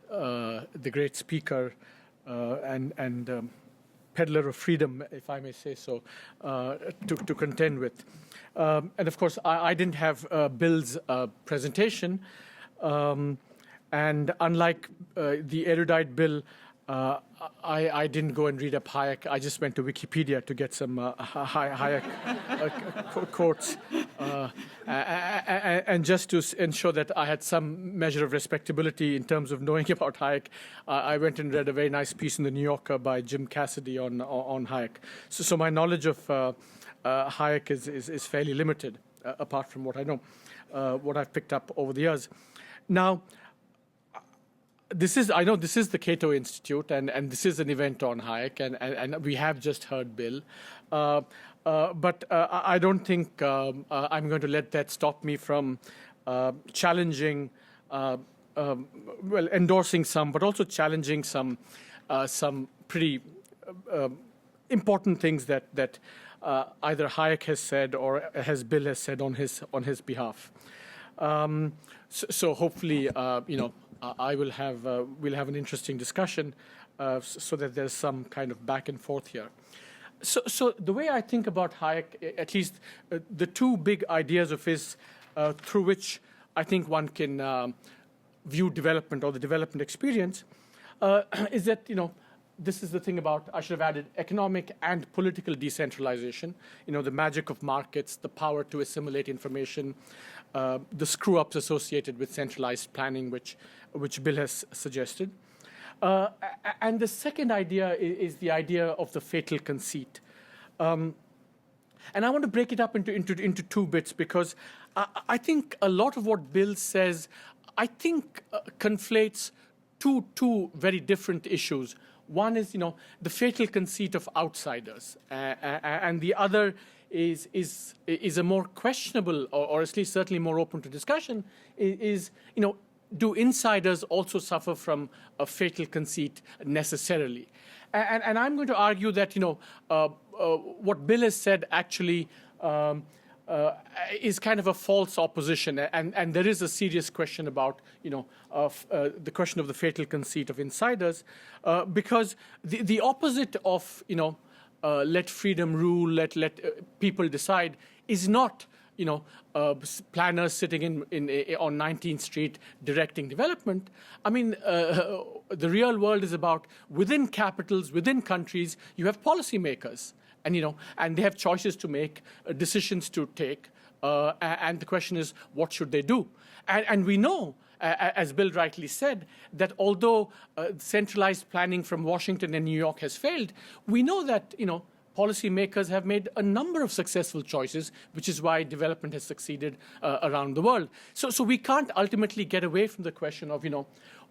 the great speaker and peddler of freedom, if I may say so, to contend with. And of course, I didn't have Bill's presentation. And unlike the erudite Bill, I didn't go and read up Hayek. I just went to Wikipedia to get some Hayek quotes. And just to ensure that I had some measure of respectability in terms of knowing about Hayek, I went and read a very nice piece in the New Yorker by Jim Cassidy on Hayek. So my knowledge of Hayek is fairly limited, apart from what I know, what I've picked up over the years. Now, I know this is the Cato Institute, and this is an event on Hayek, and we have just heard Bill. But I don't think I'm going to let that stop me from challenging, endorsing some, but also challenging some pretty important things that either Hayek has said or Bill has said on his behalf. So hopefully, we'll have an interesting discussion, so that there's some kind of back and forth here. So the way I think about Hayek, at least the two big ideas of his through which I think one can view development or the development experience, is that, this is the thing about, I should have added, economic and political decentralization, the magic of markets, the power to assimilate information, the screw-ups associated with centralized planning, which Bill has suggested. And the second idea is the idea of the fatal conceit. And I want to break it up into two bits, because I think a lot of what Bill says, I think conflates two very different issues. One is, the fatal conceit of outsiders, and the other is a more questionable, or at least certainly more open to discussion, is do insiders also suffer from a fatal conceit necessarily? And I'm going to argue that what Bill has said actually is kind of a false opposition, and there is a serious question about the question of the fatal conceit of insiders, because the opposite of let freedom rule, let people decide, is not planners sitting on 19th Street directing development. I mean, the real world is about, within capitals, within countries, you have policymakers, and they have choices to make, decisions to take, and the question is, what should they do? And we know, as Bill rightly said, that although centralized planning from Washington and New York has failed, we know that policymakers have made a number of successful choices, which is why development has succeeded around the world. So we can't ultimately get away from the question of,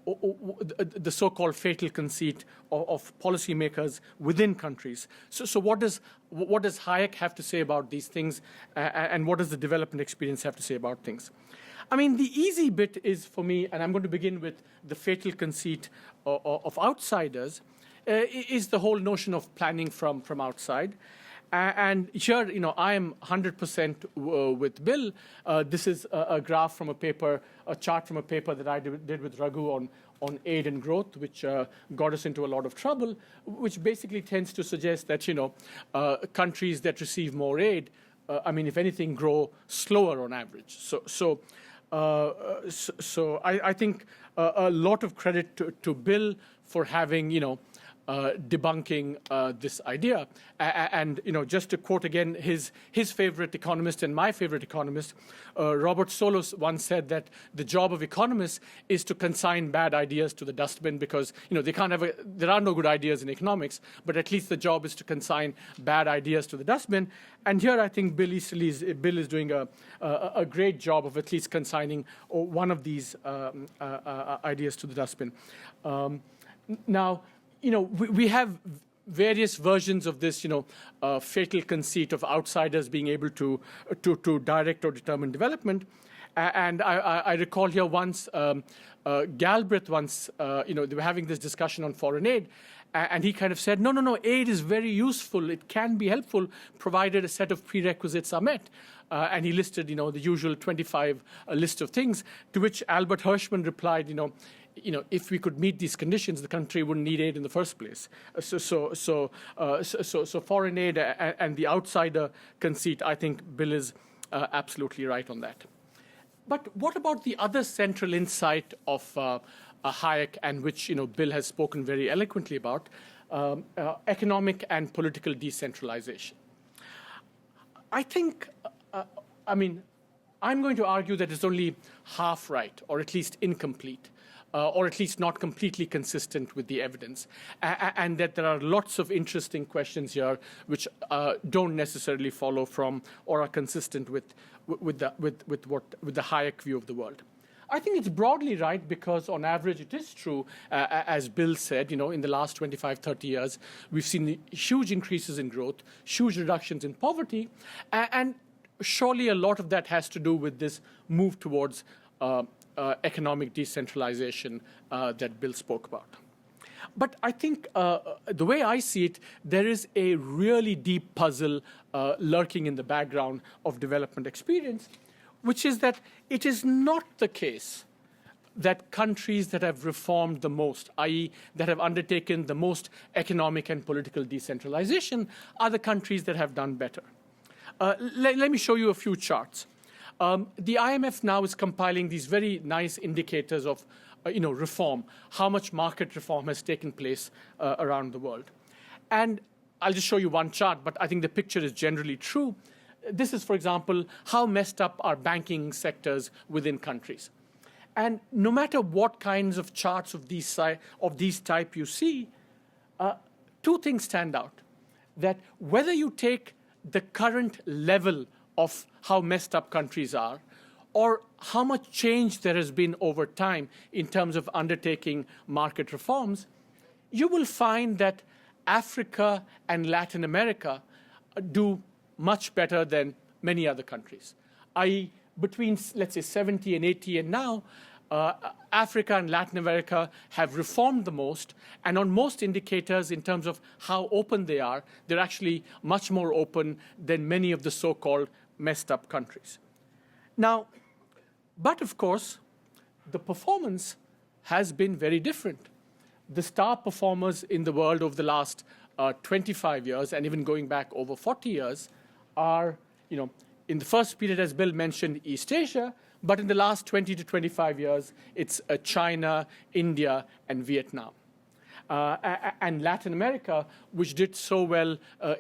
the so-called fatal conceit of policymakers within countries. So what does Hayek have to say about these things, and what does the development experience have to say about things? I mean, the easy bit is for me, and I'm going to begin with the fatal conceit of outsiders, is the whole notion of planning from outside. And here, I am 100% with Bill. This is a graph from a chart from a paper that I did with Raghu on aid and growth, which got us into a lot of trouble, which basically tends to suggest that, countries that receive more aid, if anything, grow slower on average. So I think a lot of credit to Bill for having, debunking this idea. And just to quote again his favorite economist and my favorite economist, Robert Solos once said that the job of economists is to consign bad ideas to the dustbin, because there are no good ideas in economics, but at least the job is to consign bad ideas to the dustbin. And here I think Bill is doing a great job of at least consigning one of these ideas to the dustbin. Now, we have various versions of this, fatal conceit of outsiders being able to direct or determine development. And I recall here once, Galbraith once, they were having this discussion on foreign aid, and he kind of said, no, aid is very useful. It can be helpful, provided a set of prerequisites are met. And he listed, the usual 25 list of things, to which Albert Hirschman replied, if we could meet these conditions, the country wouldn't need aid in the first place. So foreign aid and the outsider conceit, I think Bill is absolutely right on that. But what about the other central insight of Hayek, and which Bill has spoken very eloquently about, economic and political decentralization? I think, I'm going to argue that it's only half right, or at least incomplete. Or at least not completely consistent with the evidence, and that there are lots of interesting questions here which don't necessarily follow from or are consistent with the Hayek view of the world. I think it's broadly right because, on average, it is true, as Bill said, in the last 25, 30 years, we've seen huge increases in growth, huge reductions in poverty, and surely a lot of that has to do with this move towards economic decentralization that Bill spoke about. But I think the way I see it, there is a really deep puzzle lurking in the background of development experience, which is that it is not the case that countries that have reformed the most, i.e. that have undertaken the most economic and political decentralization, are the countries that have done better. Let me show you a few charts. The IMF now is compiling these very nice indicators of, reform, how much market reform has taken place around the world. And I'll just show you one chart, but I think the picture is generally true. This is, for example, how messed up are banking sectors within countries. And no matter what kinds of charts of these type you see, two things stand out. That whether you take the current level of how messed up countries are, or how much change there has been over time in terms of undertaking market reforms, you will find that Africa and Latin America do much better than many other countries. I.e., between, let's say, 70 and 80 and now, Africa and Latin America have reformed the most, and on most indicators in terms of how open they are, they're actually much more open than many of the so-called messed up countries. Now, but of course, the performance has been very different. The star performers in the world over the last 25 years, and even going back over 40 years, are, in the first period, as Bill mentioned, East Asia, but in the last 20 to 25 years, it's China, India, and Vietnam. And Latin America, which did so well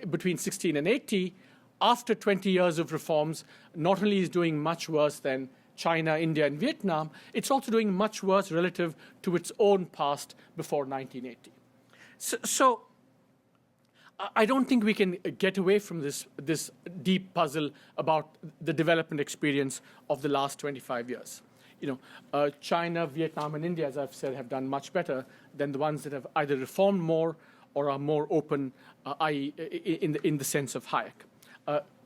between 16 and 80, after 20 years of reforms, not only is doing much worse than China, India, and Vietnam, it's also doing much worse relative to its own past before 1980. So I don't think we can get away from this deep puzzle about the development experience of the last 25 years. China, Vietnam, and India, as I've said, have done much better than the ones that have either reformed more or are more open, i.e., in the sense of Hayek.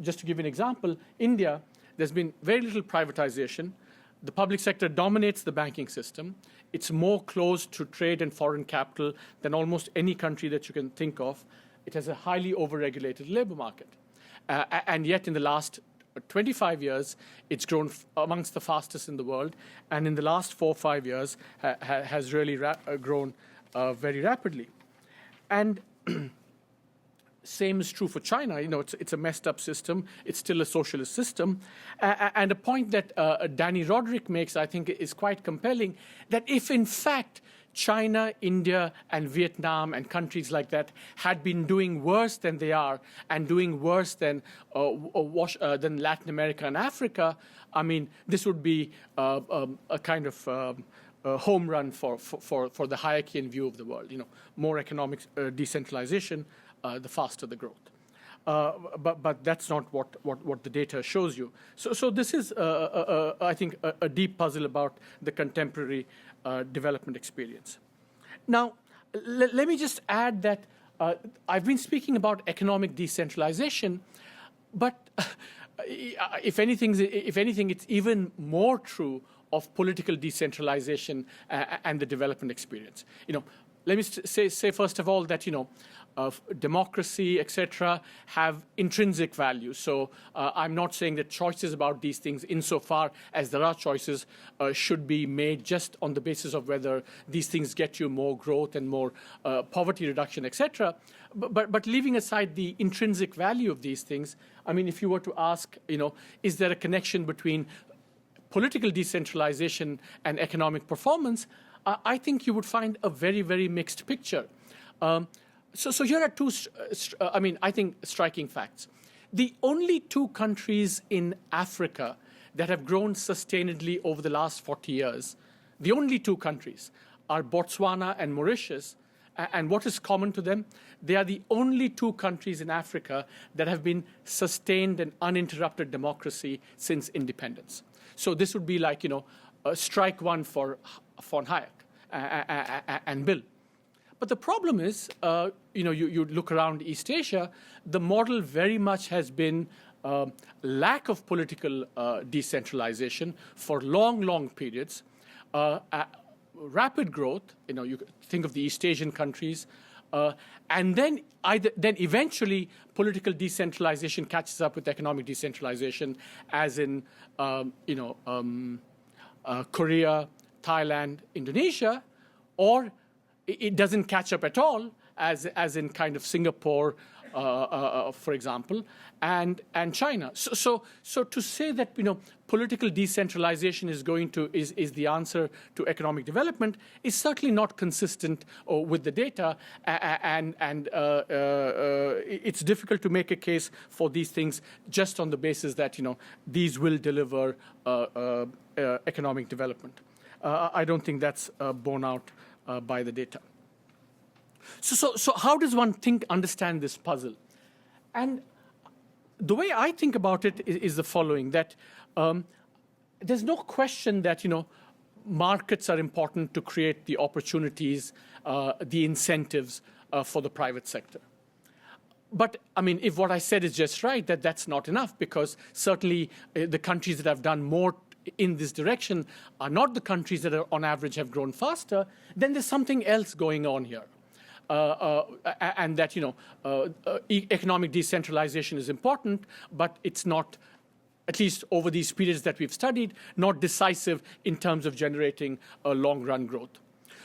Just to give you an example, India, there's been very little privatization. The public sector dominates the banking system. It's more closed to trade and foreign capital than almost any country that you can think of. It has a highly overregulated labor market. And yet in the last 25 years, it's grown amongst the fastest in the world. And in the last 4 or 5 years, has really grown very rapidly. And same is true for China. It's a messed up system. It's still a socialist system. And a point that Danny Roderick makes, I think, is quite compelling, that if in fact China, India, and Vietnam, and countries like that had been doing worse than they are, and doing worse than Latin America and Africa, I mean, this would be a kind of home run for the Hayekian view of the world. More economic decentralization, the faster the growth. But that's not what the data shows you. So this is, I think, a deep puzzle about the contemporary development experience. Now, let me just add that I've been speaking about economic decentralization, but if anything, it's even more true of political decentralization and the development experience. Let me say first of all that democracy, etc., have intrinsic value. So I'm not saying that choices about these things, insofar as there are choices, should be made just on the basis of whether these things get you more growth and more poverty reduction, etc. But leaving aside the intrinsic value of these things, I mean, if you were to ask, is there a connection between political decentralization and economic performance, I think you would find a very, very mixed picture. So here are two, I think, striking facts. The only 2 countries in Africa that have grown sustainably over the last 40 years, the only 2 countries are Botswana and Mauritius. And what is common to them? They are the only 2 countries in Africa that have been sustained and uninterrupted democracy since independence. So this would be like, strike one for von Hayek and Bill. But the problem is, you look around East Asia, the model very much has been lack of political decentralization for long, long periods, rapid growth. You think of the East Asian countries, and then eventually political decentralization catches up with economic decentralization, as in Korea, Thailand, Indonesia, or it doesn't catch up at all, as in kind of Singapore, for example, and China. So to say that political decentralization is the answer to economic development is certainly not consistent with the data, and it's difficult to make a case for these things just on the basis that these will deliver economic development. I don't think that's borne out by the data. So how does one understand this puzzle? And the way I think about it is the following, that there's no question that, markets are important to create the opportunities, the incentives for the private sector. But, I mean, if what I said is just right, that's not enough, because certainly the countries that have done more in this direction are not the countries that on average have grown faster. Then there's something else going on here. And that, economic decentralization is important, but it's not, at least over these periods that we've studied, not decisive in terms of generating a long-run growth.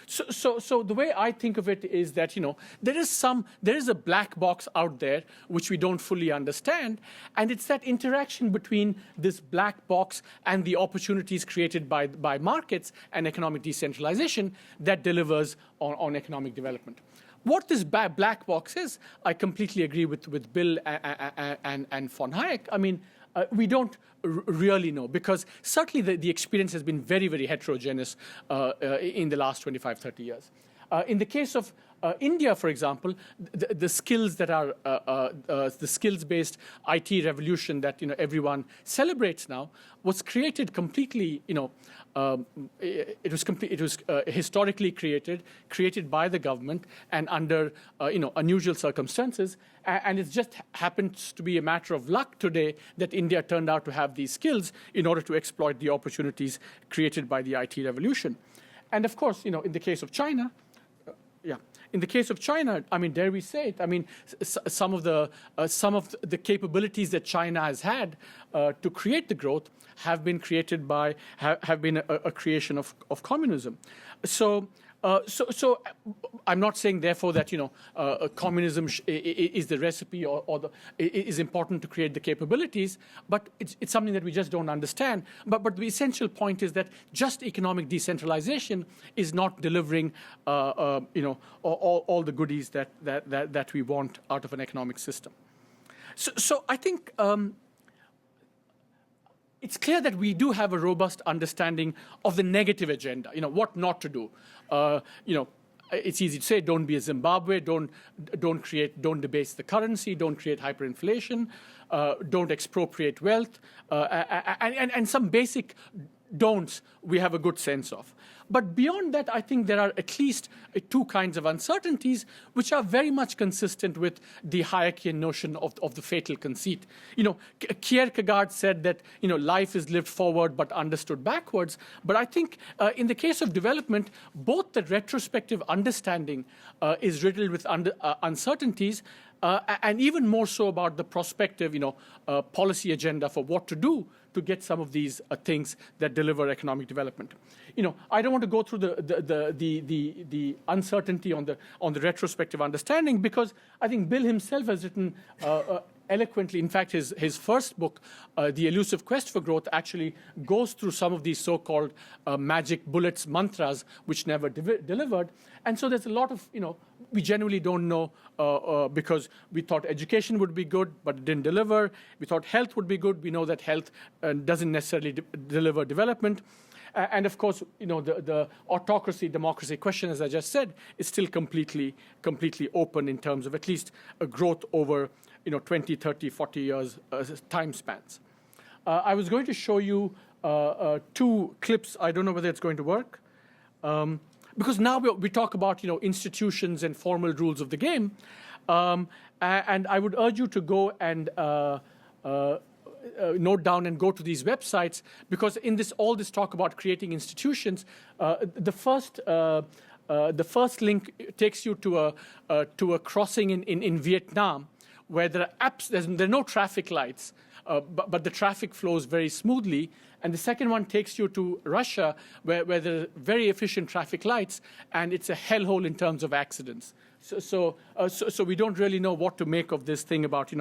So the way I think of it is that, there is a black box out there which we don't fully understand, and it's that interaction between this black box and the opportunities created by markets and economic decentralization that delivers on economic development. What this black box is, I completely agree with Bill and von Hayek. I mean, we don't really know, because certainly the experience has been very, very heterogeneous in the last 25, 30 years. In the case of India, for example, the skills that are the skills-based IT revolution that everyone celebrates now was created completely. It was historically created by the government and under unusual circumstances, and it just happens to be a matter of luck today that India turned out to have these skills in order to exploit the opportunities created by the IT revolution. And of course, in the case of China. In the case of China, I mean, dare we say it? I mean, some of the capabilities that China has had to create the growth have been created by have been a creation of communism. So I'm not saying, therefore, that communism is the recipe or is important to create the capabilities, but it's something that we just don't understand. But the essential point is that just economic decentralization is not delivering all the goodies that we want out of an economic system. So I think. It's clear that we do have a robust understanding of the negative agenda, what not to do. It's easy to say, don't be a Zimbabwe, don't debase the currency, don't create hyperinflation, don't expropriate wealth, and some basic don'ts we have a good sense of. But beyond that, I think there are at least two kinds of uncertainties which are very much consistent with the Hayekian notion of the fatal conceit. Kierkegaard said that life is lived forward but understood backwards. But I think in the case of development, both the retrospective understanding is riddled with uncertainties, and even more so about the prospective, policy agenda for what to do to get some of these things that deliver economic development. I don't want to go through the uncertainty on the retrospective understanding, because I think Bill himself has written eloquently. In fact, his first book, The Elusive Quest for Growth, actually goes through some of these so-called magic bullets, mantras, which never delivered. And so there's a lot of, we generally don't know because we thought education would be good, but it didn't deliver. We thought health would be good. We know that health doesn't necessarily deliver development. And of course, the autocracy-democracy question, as I just said, is still completely open in terms of at least a growth over 20, 30, 40 years time spans. I was going to show you two clips. I don't know whether it's going to work. Because now we talk about institutions and formal rules of the game. And I would urge you to go and note down and go to these websites, because in all this talk about creating institutions, the first link takes you to a crossing in Vietnam, where there are no traffic lights, but the traffic flows very smoothly. And the second one takes you to Russia, where there are very efficient traffic lights, and it's a hellhole in terms of accidents. So we don't really know what to make of this thing about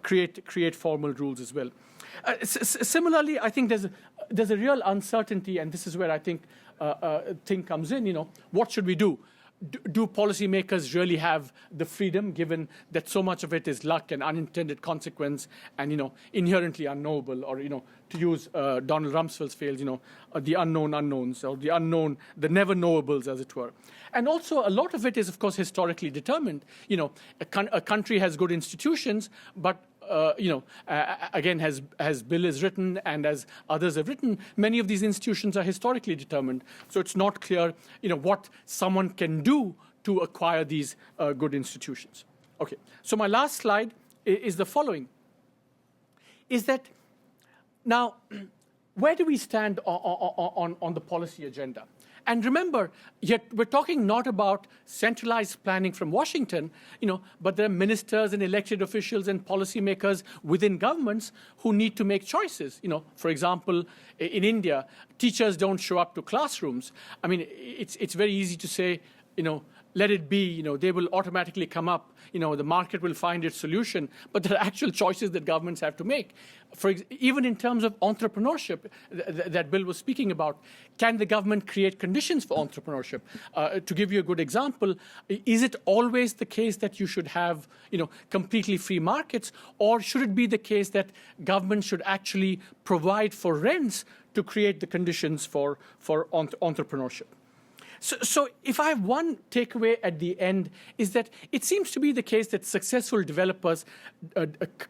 create formal rules as well. Similarly, I think there's a real uncertainty, and this is where I think thing comes in. What should we do? Do policymakers really have the freedom, given that so much of it is luck and unintended consequence, and inherently unknowable, or to use Donald Rumsfeld's phrase, the unknown unknowns, or the never knowables, as it were. And also, a lot of it is, of course, historically determined. A country has good institutions, but again, as Bill has written and as others have written, many of these institutions are historically determined. So it's not clear, what someone can do to acquire these good institutions. Okay, so my last slide is the following. Is that now, where do we stand on the policy agenda? And remember, yet we're talking not about centralized planning from Washington, but there are ministers and elected officials and policymakers within governments who need to make choices. For example, in India, teachers don't show up to classrooms. I mean, it's very easy to say, let it be, they will automatically come up, the market will find its solution, but there are actual choices that governments have to make. Even in terms of entrepreneurship that Bill was speaking about, can the government create conditions for entrepreneurship? To give you a good example, is it always the case that you should have, completely free markets, or should it be the case that government should actually provide for rents to create the conditions for entrepreneurship? So if I have one takeaway at the end, is that it seems to be the case that successful developers,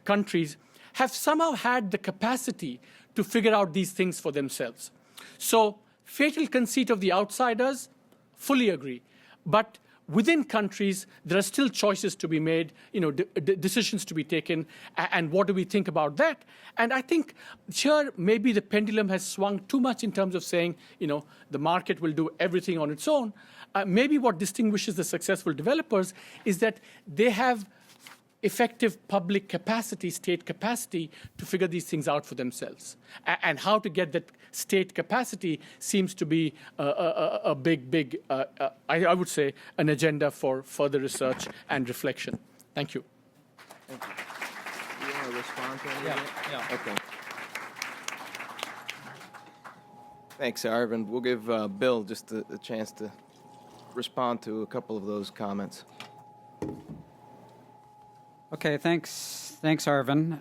countries, have somehow had the capacity to figure out these things for themselves. So fatal conceit of the outsiders, fully agree. But within countries, there are still choices to be made, decisions to be taken, and what do we think about that? And I think here maybe the pendulum has swung too much in terms of saying, the market will do everything on its own. Maybe what distinguishes the successful developers is that they have effective public capacity, state capacity, to figure these things out for themselves. And how to get that state capacity seems to be a big, I would say, an agenda for further research and reflection. Thank you. Thank you. Do you want to respond to any of that? Yeah. Okay. Thanks, Arvind. We'll give Bill just a chance to respond to a couple of those comments. Okay, thanks, Arvind.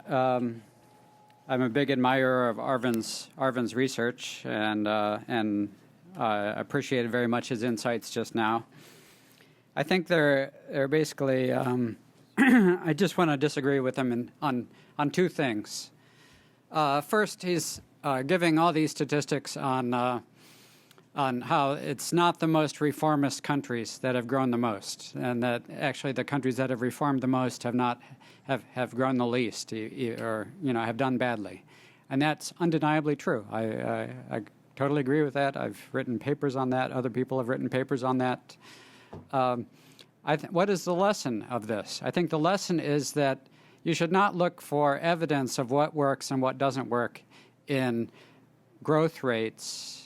I'm a big admirer of Arvind's research, and I appreciated very much his insights just now. I think they're basically. I just want to disagree with him on two things. First, he's giving all these statistics on how it's not the most reformist countries that have grown the most, and that actually the countries that have reformed the most have grown the least, or have done badly, and that's undeniably true. I totally agree with that. I've written papers on that. Other people have written papers on that. What is the lesson of this? I think the lesson is that you should not look for evidence of what works and what doesn't work in growth rates.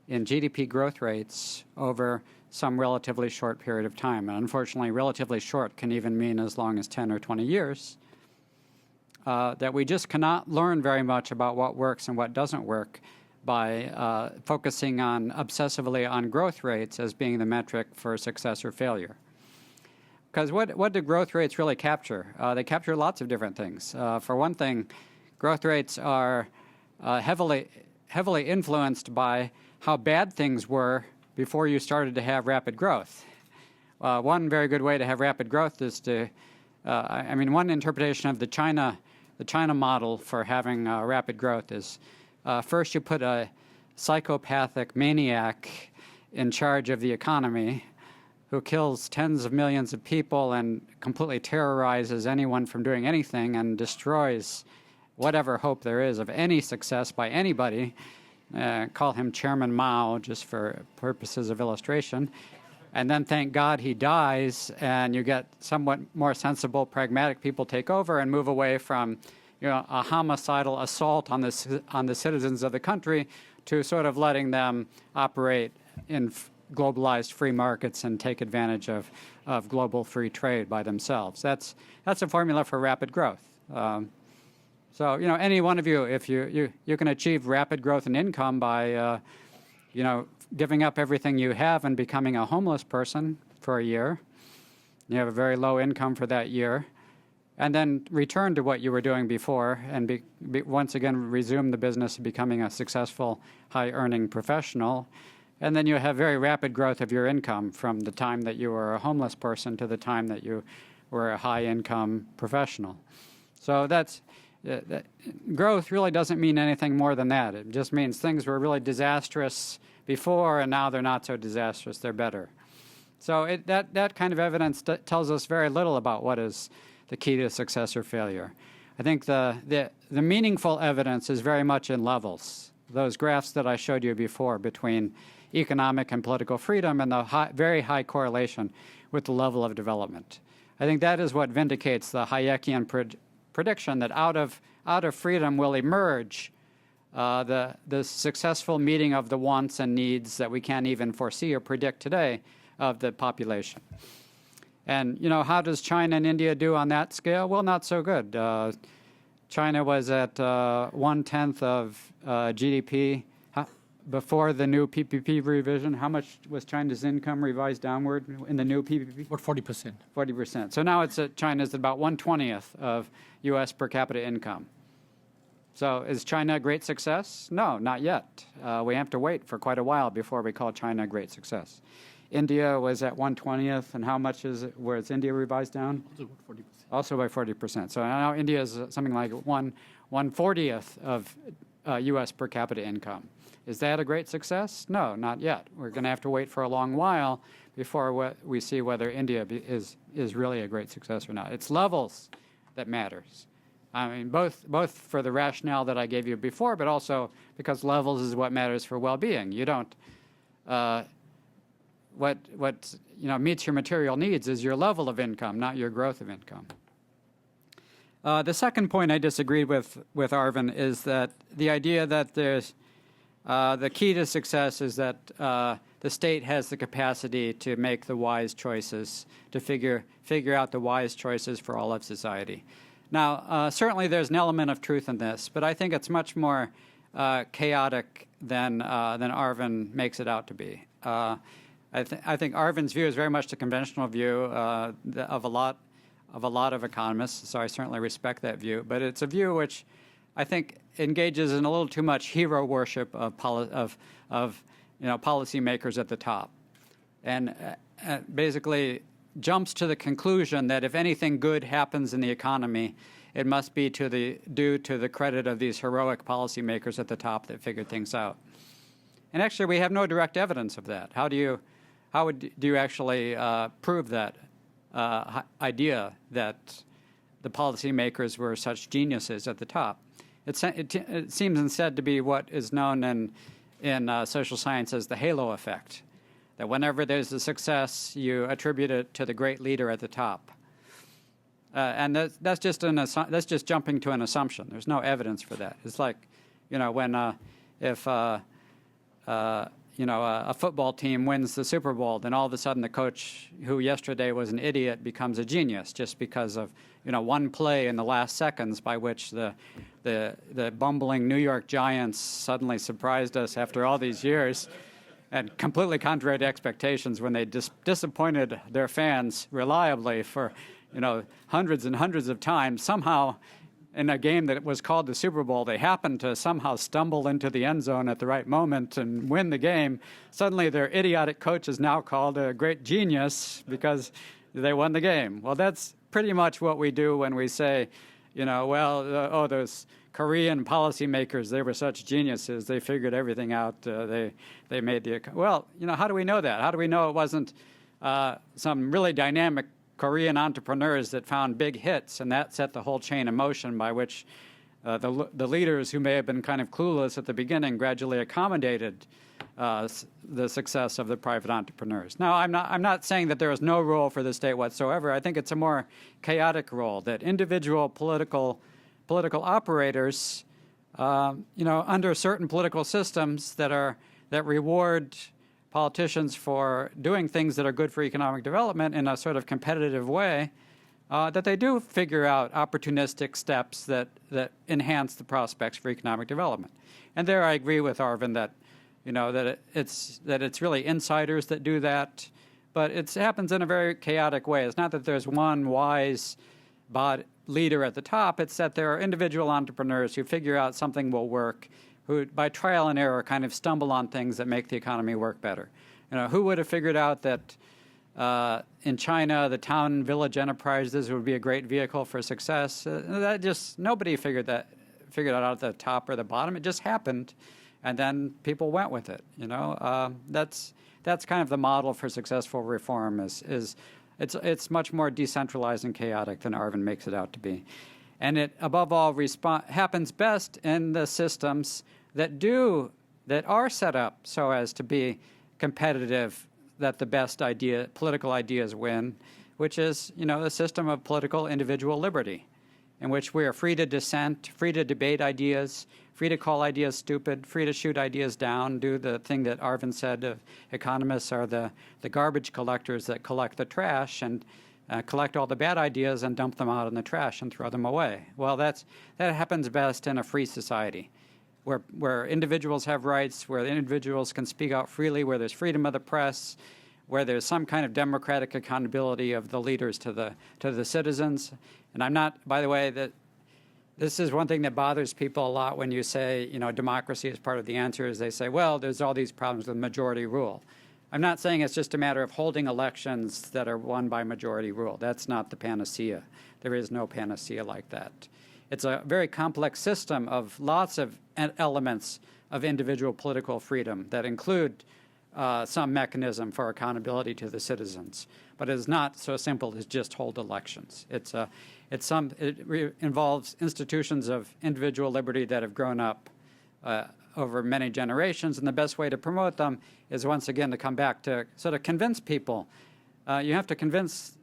In GDP growth rates over some relatively short period of time. And unfortunately, relatively short can even mean as long as 10 or 20 years. That we just cannot learn very much about what works and what doesn't work by focusing obsessively on growth rates as being the metric for success or failure. Because what do growth rates really capture? They capture lots of different things. For one thing, growth rates are heavily influenced by how bad things were before you started to have rapid growth. One very good way to have rapid growth is one interpretation of the China model for having rapid growth is first you put a psychopathic maniac in charge of the economy who kills tens of millions of people and completely terrorizes anyone from doing anything and destroys whatever hope there is of any success by anybody. Call him Chairman Mao just for purposes of illustration. And then thank God he dies and you get somewhat more sensible, pragmatic people take over and move away from a homicidal assault on the citizens of the country to sort of letting them operate in globalized free markets and take advantage of global free trade by themselves. That's a formula for rapid growth. So, any one of you, if you can achieve rapid growth in income by, giving up everything you have and becoming a homeless person for a year. You have a very low income for that year. And then return to what you were doing before and once again resume the business of becoming a successful, high-earning professional. And then you have very rapid growth of your income from the time that you were a homeless person to the time that you were a high-income professional. So growth really doesn't mean anything more than that. It just means things were really disastrous before, and now they're not so disastrous, they're better. So that kind of evidence tells us very little about what is the key to success or failure. I think the meaningful evidence is very much in levels. Those graphs that I showed you before between economic and political freedom and the very high correlation with the level of development. I think that is what vindicates the Hayekian prediction that out of freedom will emerge the successful meeting of the wants and needs that we can't even foresee or predict today of the population. And, how does China and India do on that scale? Well, not so good. China was at 1/10 of GDP before the new PPP revision. How much was China's income revised downward in the new PPP? About 40%. 40%. So now China's at about 1/20th of U.S. per capita income. So is China a great success? No, not yet. We have to wait for quite a while before we call China a great success. India was at 1/20th, and how much is it? Where is India revised down? Also about 40%. Also by 40%. So now India is something like 1/40th of U.S. per capita income. Is that a great success? No, not yet. We're going to have to wait for a long while before we see whether India is really a great success or not. It's levels that matters. I mean, both for the rationale that I gave you before, but also because levels is what matters for well-being. You don't. What meets your material needs is your level of income, not your growth of income. The second point I disagreed with Arvind is that the idea that there's the key to success is that the state has the capacity to make the wise choices, to figure out the wise choices for all of society. Now, certainly there's an element of truth in this, but I think it's much more chaotic than Arvind makes it out to be. I think Arvind's view is very much the conventional view of a lot of economists, so I certainly respect that view. But it's a view which I think engages in a little too much hero worship of policymakers at the top, and basically jumps to the conclusion that if anything good happens in the economy, it must be due to the credit of these heroic policymakers at the top that figured things out. And actually, we have no direct evidence of that. How do you actually prove that idea that the policymakers were such geniuses at the top? It seems instead to be what is known in social science as the halo effect, that whenever there's a success, you attribute it to the great leader at the top. And that's just jumping to an assumption. There's no evidence for that. It's like, when if a football team wins the Super Bowl, then all of a sudden the coach who yesterday was an idiot becomes a genius just because of one play in the last seconds by which the bumbling New York Giants suddenly surprised us after all these years and completely contrary to expectations when they disappointed their fans reliably for hundreds and hundreds of times. Somehow, in a game that was called the Super Bowl, they happened to somehow stumble into the end zone at the right moment and win the game. Suddenly, their idiotic coach is now called a great genius because they won the game. Well, that's pretty much what we do when we say, those Korean policymakers, they were such geniuses. They figured everything out. They made the... Well, how do we know that? How do we know it wasn't some really dynamic Korean entrepreneurs that found big hits, and that set the whole chain in motion by which the leaders who may have been kind of clueless at the beginning gradually accommodated the success of the private entrepreneurs. Now, I'm not saying that there is no role for the state whatsoever. I think it's a more chaotic role, that individual political operators, under certain political systems that reward politicians for doing things that are good for economic development in a sort of competitive way, that they do figure out opportunistic steps that enhance the prospects for economic development. And there I agree with Arvind that it's really insiders that do that, but it happens in a very chaotic way. It's not that there's one wise leader at the top, it's that there are individual entrepreneurs who figure out something will work, who by trial and error kind of stumble on things that make the economy work better. Who would have figured out that in China the town village enterprises would be a great vehicle for success? Nobody figured that out at the top or the bottom. It just happened, and then people went with it. That's kind of the model for successful reform. It's much more decentralized and chaotic than Arvind makes it out to be. And it, above all, happens best in the systems that are set up so as to be competitive, that the best political ideas win, which is, the system of political individual liberty, in which we are free to dissent, free to debate ideas, free to call ideas stupid, free to shoot ideas down, do the thing that Arvind said, economists are the garbage collectors that collect the trash and collect all the bad ideas and dump them out in the trash and throw them away. Well, that happens best in a free society, where individuals have rights, where individuals can speak out freely, where there's freedom of the press, where there's some kind of democratic accountability of the leaders to the citizens. And I'm not, by the way, that This is one thing that bothers people a lot when you say, democracy is part of the answer, is they say, well, there's all these problems with majority rule. I'm not saying it's just a matter of holding elections that are won by majority rule. That's not the panacea. There is no panacea like that. It's a very complex system of lots of elements of individual political freedom that include some mechanism for accountability to the citizens. But it is not so simple as just hold elections. It involves institutions of individual liberty that have grown up over many generations, and the best way to promote them is once again to come back to sort of convince people. You have to convince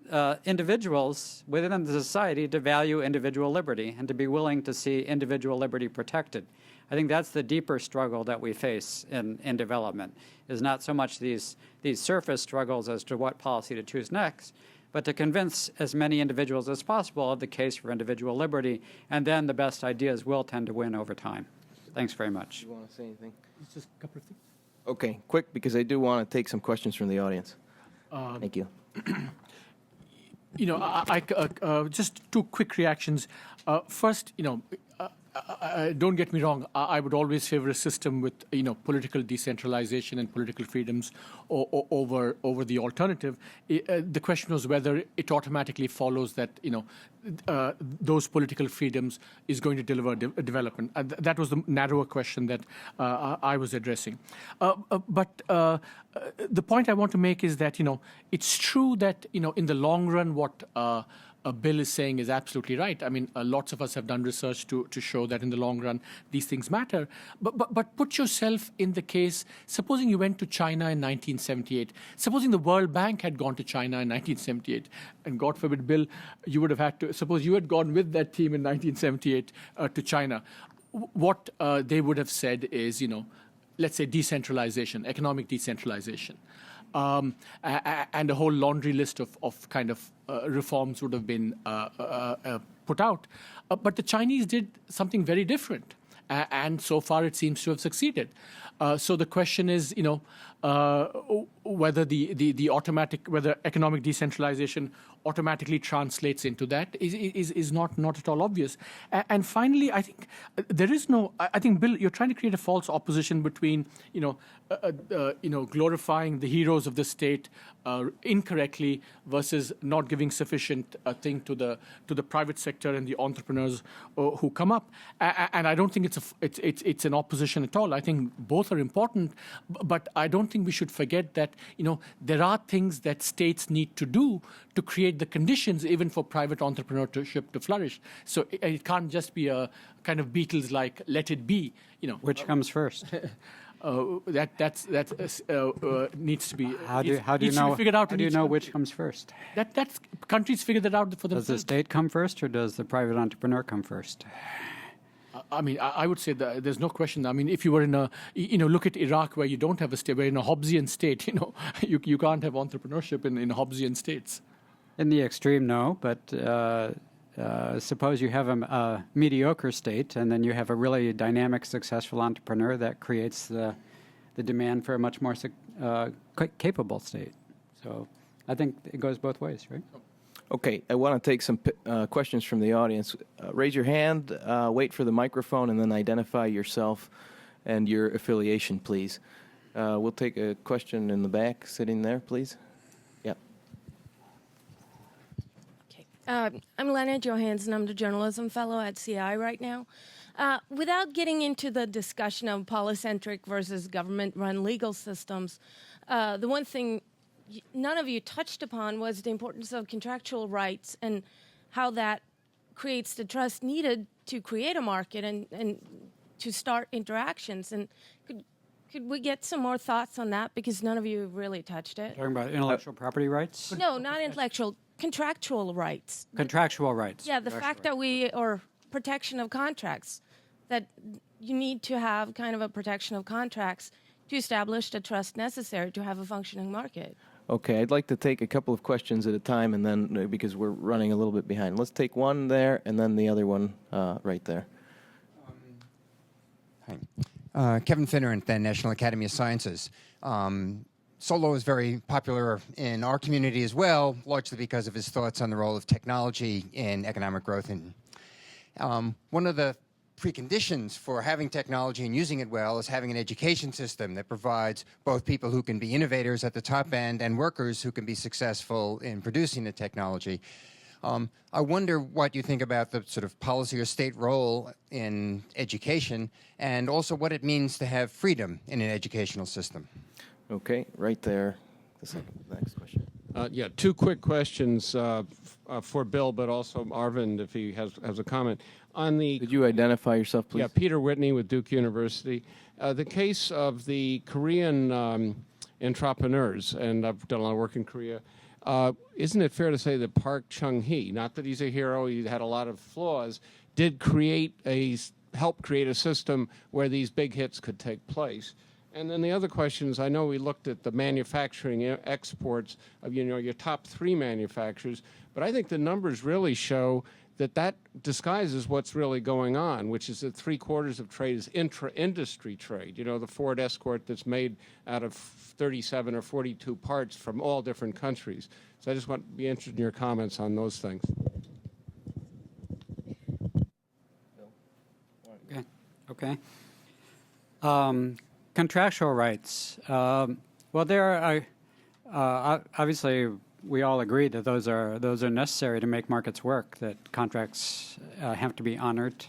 individuals within the society to value individual liberty and to be willing to see individual liberty protected. I think that's the deeper struggle that we face in development, is not so much these surface struggles as to what policy to choose next, but to convince as many individuals as possible of the case for individual liberty, and then the best ideas will tend to win over time. Thanks very much. You want to say anything? Just a couple of things. Okay, quick, because I do want to take some questions from the audience. Thank you. Just two quick reactions. First, don't get me wrong. I would always favor a system with political decentralization and political freedoms over the alternative. The question was whether it automatically follows that those political freedoms is going to deliver development. That was the narrower question that I was addressing. But the point I want to make is that it's true that in the long run what Bill is saying is absolutely right. I mean, lots of us have done research to show that in the long run these things matter. But put yourself in the case, supposing you went to China in 1978, supposing the World Bank had gone to China in 1978, and God forbid, Bill, you would have had to, suppose you had gone with that team in 1978 to China, what they would have said is, let's say decentralization, economic decentralization. And a whole laundry list of kind of reforms would have been put out. But the Chinese did something very different. And so far it seems to have succeeded. So the question is, whether whether economic decentralization automatically translates into that is not at all obvious. And finally, I think there is no. I think, Bill, you're trying to create a false opposition between glorifying the heroes of the state incorrectly versus not giving sufficient thing to the private sector and the entrepreneurs who come up. And I don't think it's an opposition at all. I think both are important, but I don't think we should forget that there are things that states need to do to create the conditions even for private entrepreneurship to flourish. So it can't just be a kind of Beatles like "Let It Be." Which comes first? That needs to be. How do you know? How do you know which comes first? That's countries figure that out for themselves. Does the state come first, or does the private entrepreneur come first? I mean, I would say that there's no question. I mean, if you were in look at Iraq where you don't have a state, we're in a Hobbesian state, you can't have entrepreneurship in Hobbesian states. In the extreme, no, but suppose you have a mediocre state and then you have a really dynamic, successful entrepreneur that creates the demand for a much more capable state. So I think it goes both ways, right? Okay, I want to take some questions from the audience. Raise your hand, wait for the microphone, and then identify yourself and your affiliation, please. We'll take a question in the back, sitting there, please. Yeah. Okay. I'm Lena Johansson. I'm the journalism fellow at CI right now. Without getting into the discussion of polycentric versus government-run legal systems, the one thing none of you touched upon was the importance of contractual rights and how that creates the trust needed to create a market and to start interactions. And could we get some more thoughts on that, because none of you really touched it? Talking about intellectual property rights? No, not intellectual, contractual rights. Contractual rights. Yeah, the fact that or protection of contracts, that you need to have kind of a protection of contracts to establish the trust necessary to have a functioning market. Okay, I'd like to take a couple of questions at a time, and then because we're running a little bit behind. Let's take one there, and then the other one right there. Hi. Kevin Finner at the National Academy of Sciences. Solow is very popular in our community as well, largely because of his thoughts on the role of technology in economic growth One of the preconditions for having technology and using it well is having an education system that provides both people who can be innovators at the top end and workers who can be successful in producing the technology. I wonder what you think about the sort of policy or state role in education, and also what it means to have freedom in an educational system. Okay, right there. The next question. Yeah, two quick questions for Bill, but also Arvind, if he has a comment. On the Could you identify yourself, please? Yeah, Peter Whitney with Duke University. The case of the Korean entrepreneurs, and I've done a lot of work in Korea. Isn't it fair to say that Park Chung-hee, not that he's a hero, he had a lot of flaws, did help create a system where these big hits could take place? And then the other questions, I know we looked at the manufacturing exports of your top 3 manufacturers, but I think the numbers really show that disguises what's really going on, which is that 3/4 of trade is intra-industry trade. The Ford Escort that's made out of 37 or 42 parts from all different countries. So I just want to be interested in your comments on those things. Okay. Contractual rights. Well, there are obviously we all agree that those are necessary to make markets work. That contracts have to be honored.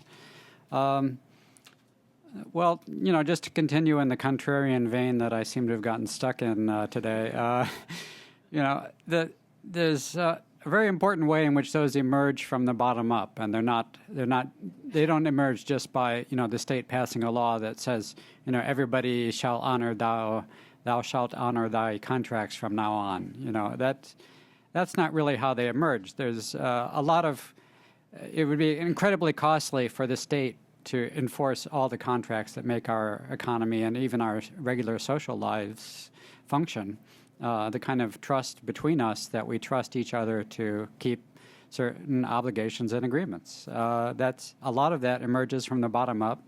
Well, just to continue in the contrarian vein that I seem to have gotten stuck in today, there's a very important way in which those emerge from the bottom up, and they don't emerge just by the state passing a law that says everybody shall honor thou shalt honor thy contracts from now on. That's not really how they emerge. There's a lot of it would be incredibly costly for the state to enforce all the contracts that make our economy and even our regular social lives function. The kind of trust between us that we trust each other to keep certain obligations and agreements. That's a lot of that emerges from the bottom up,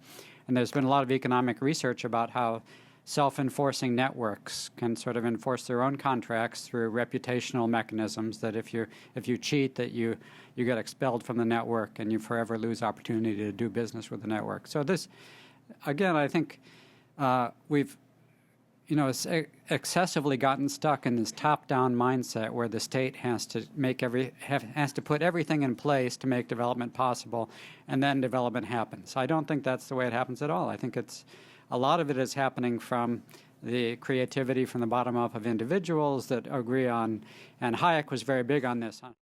and there's been a lot of economic research about how self-enforcing networks can sort of enforce their own contracts through reputational mechanisms. That if you cheat, that you get expelled from the network and you forever lose opportunity to do business with the network. So this, again, I think we've excessively gotten stuck in this top-down mindset where the state has to has to put everything in place to make development possible, and then development happens. I don't think that's the way it happens at all. I think a lot of it is happening from the creativity from the bottom up of individuals that agree on, and Hayek was very big on this.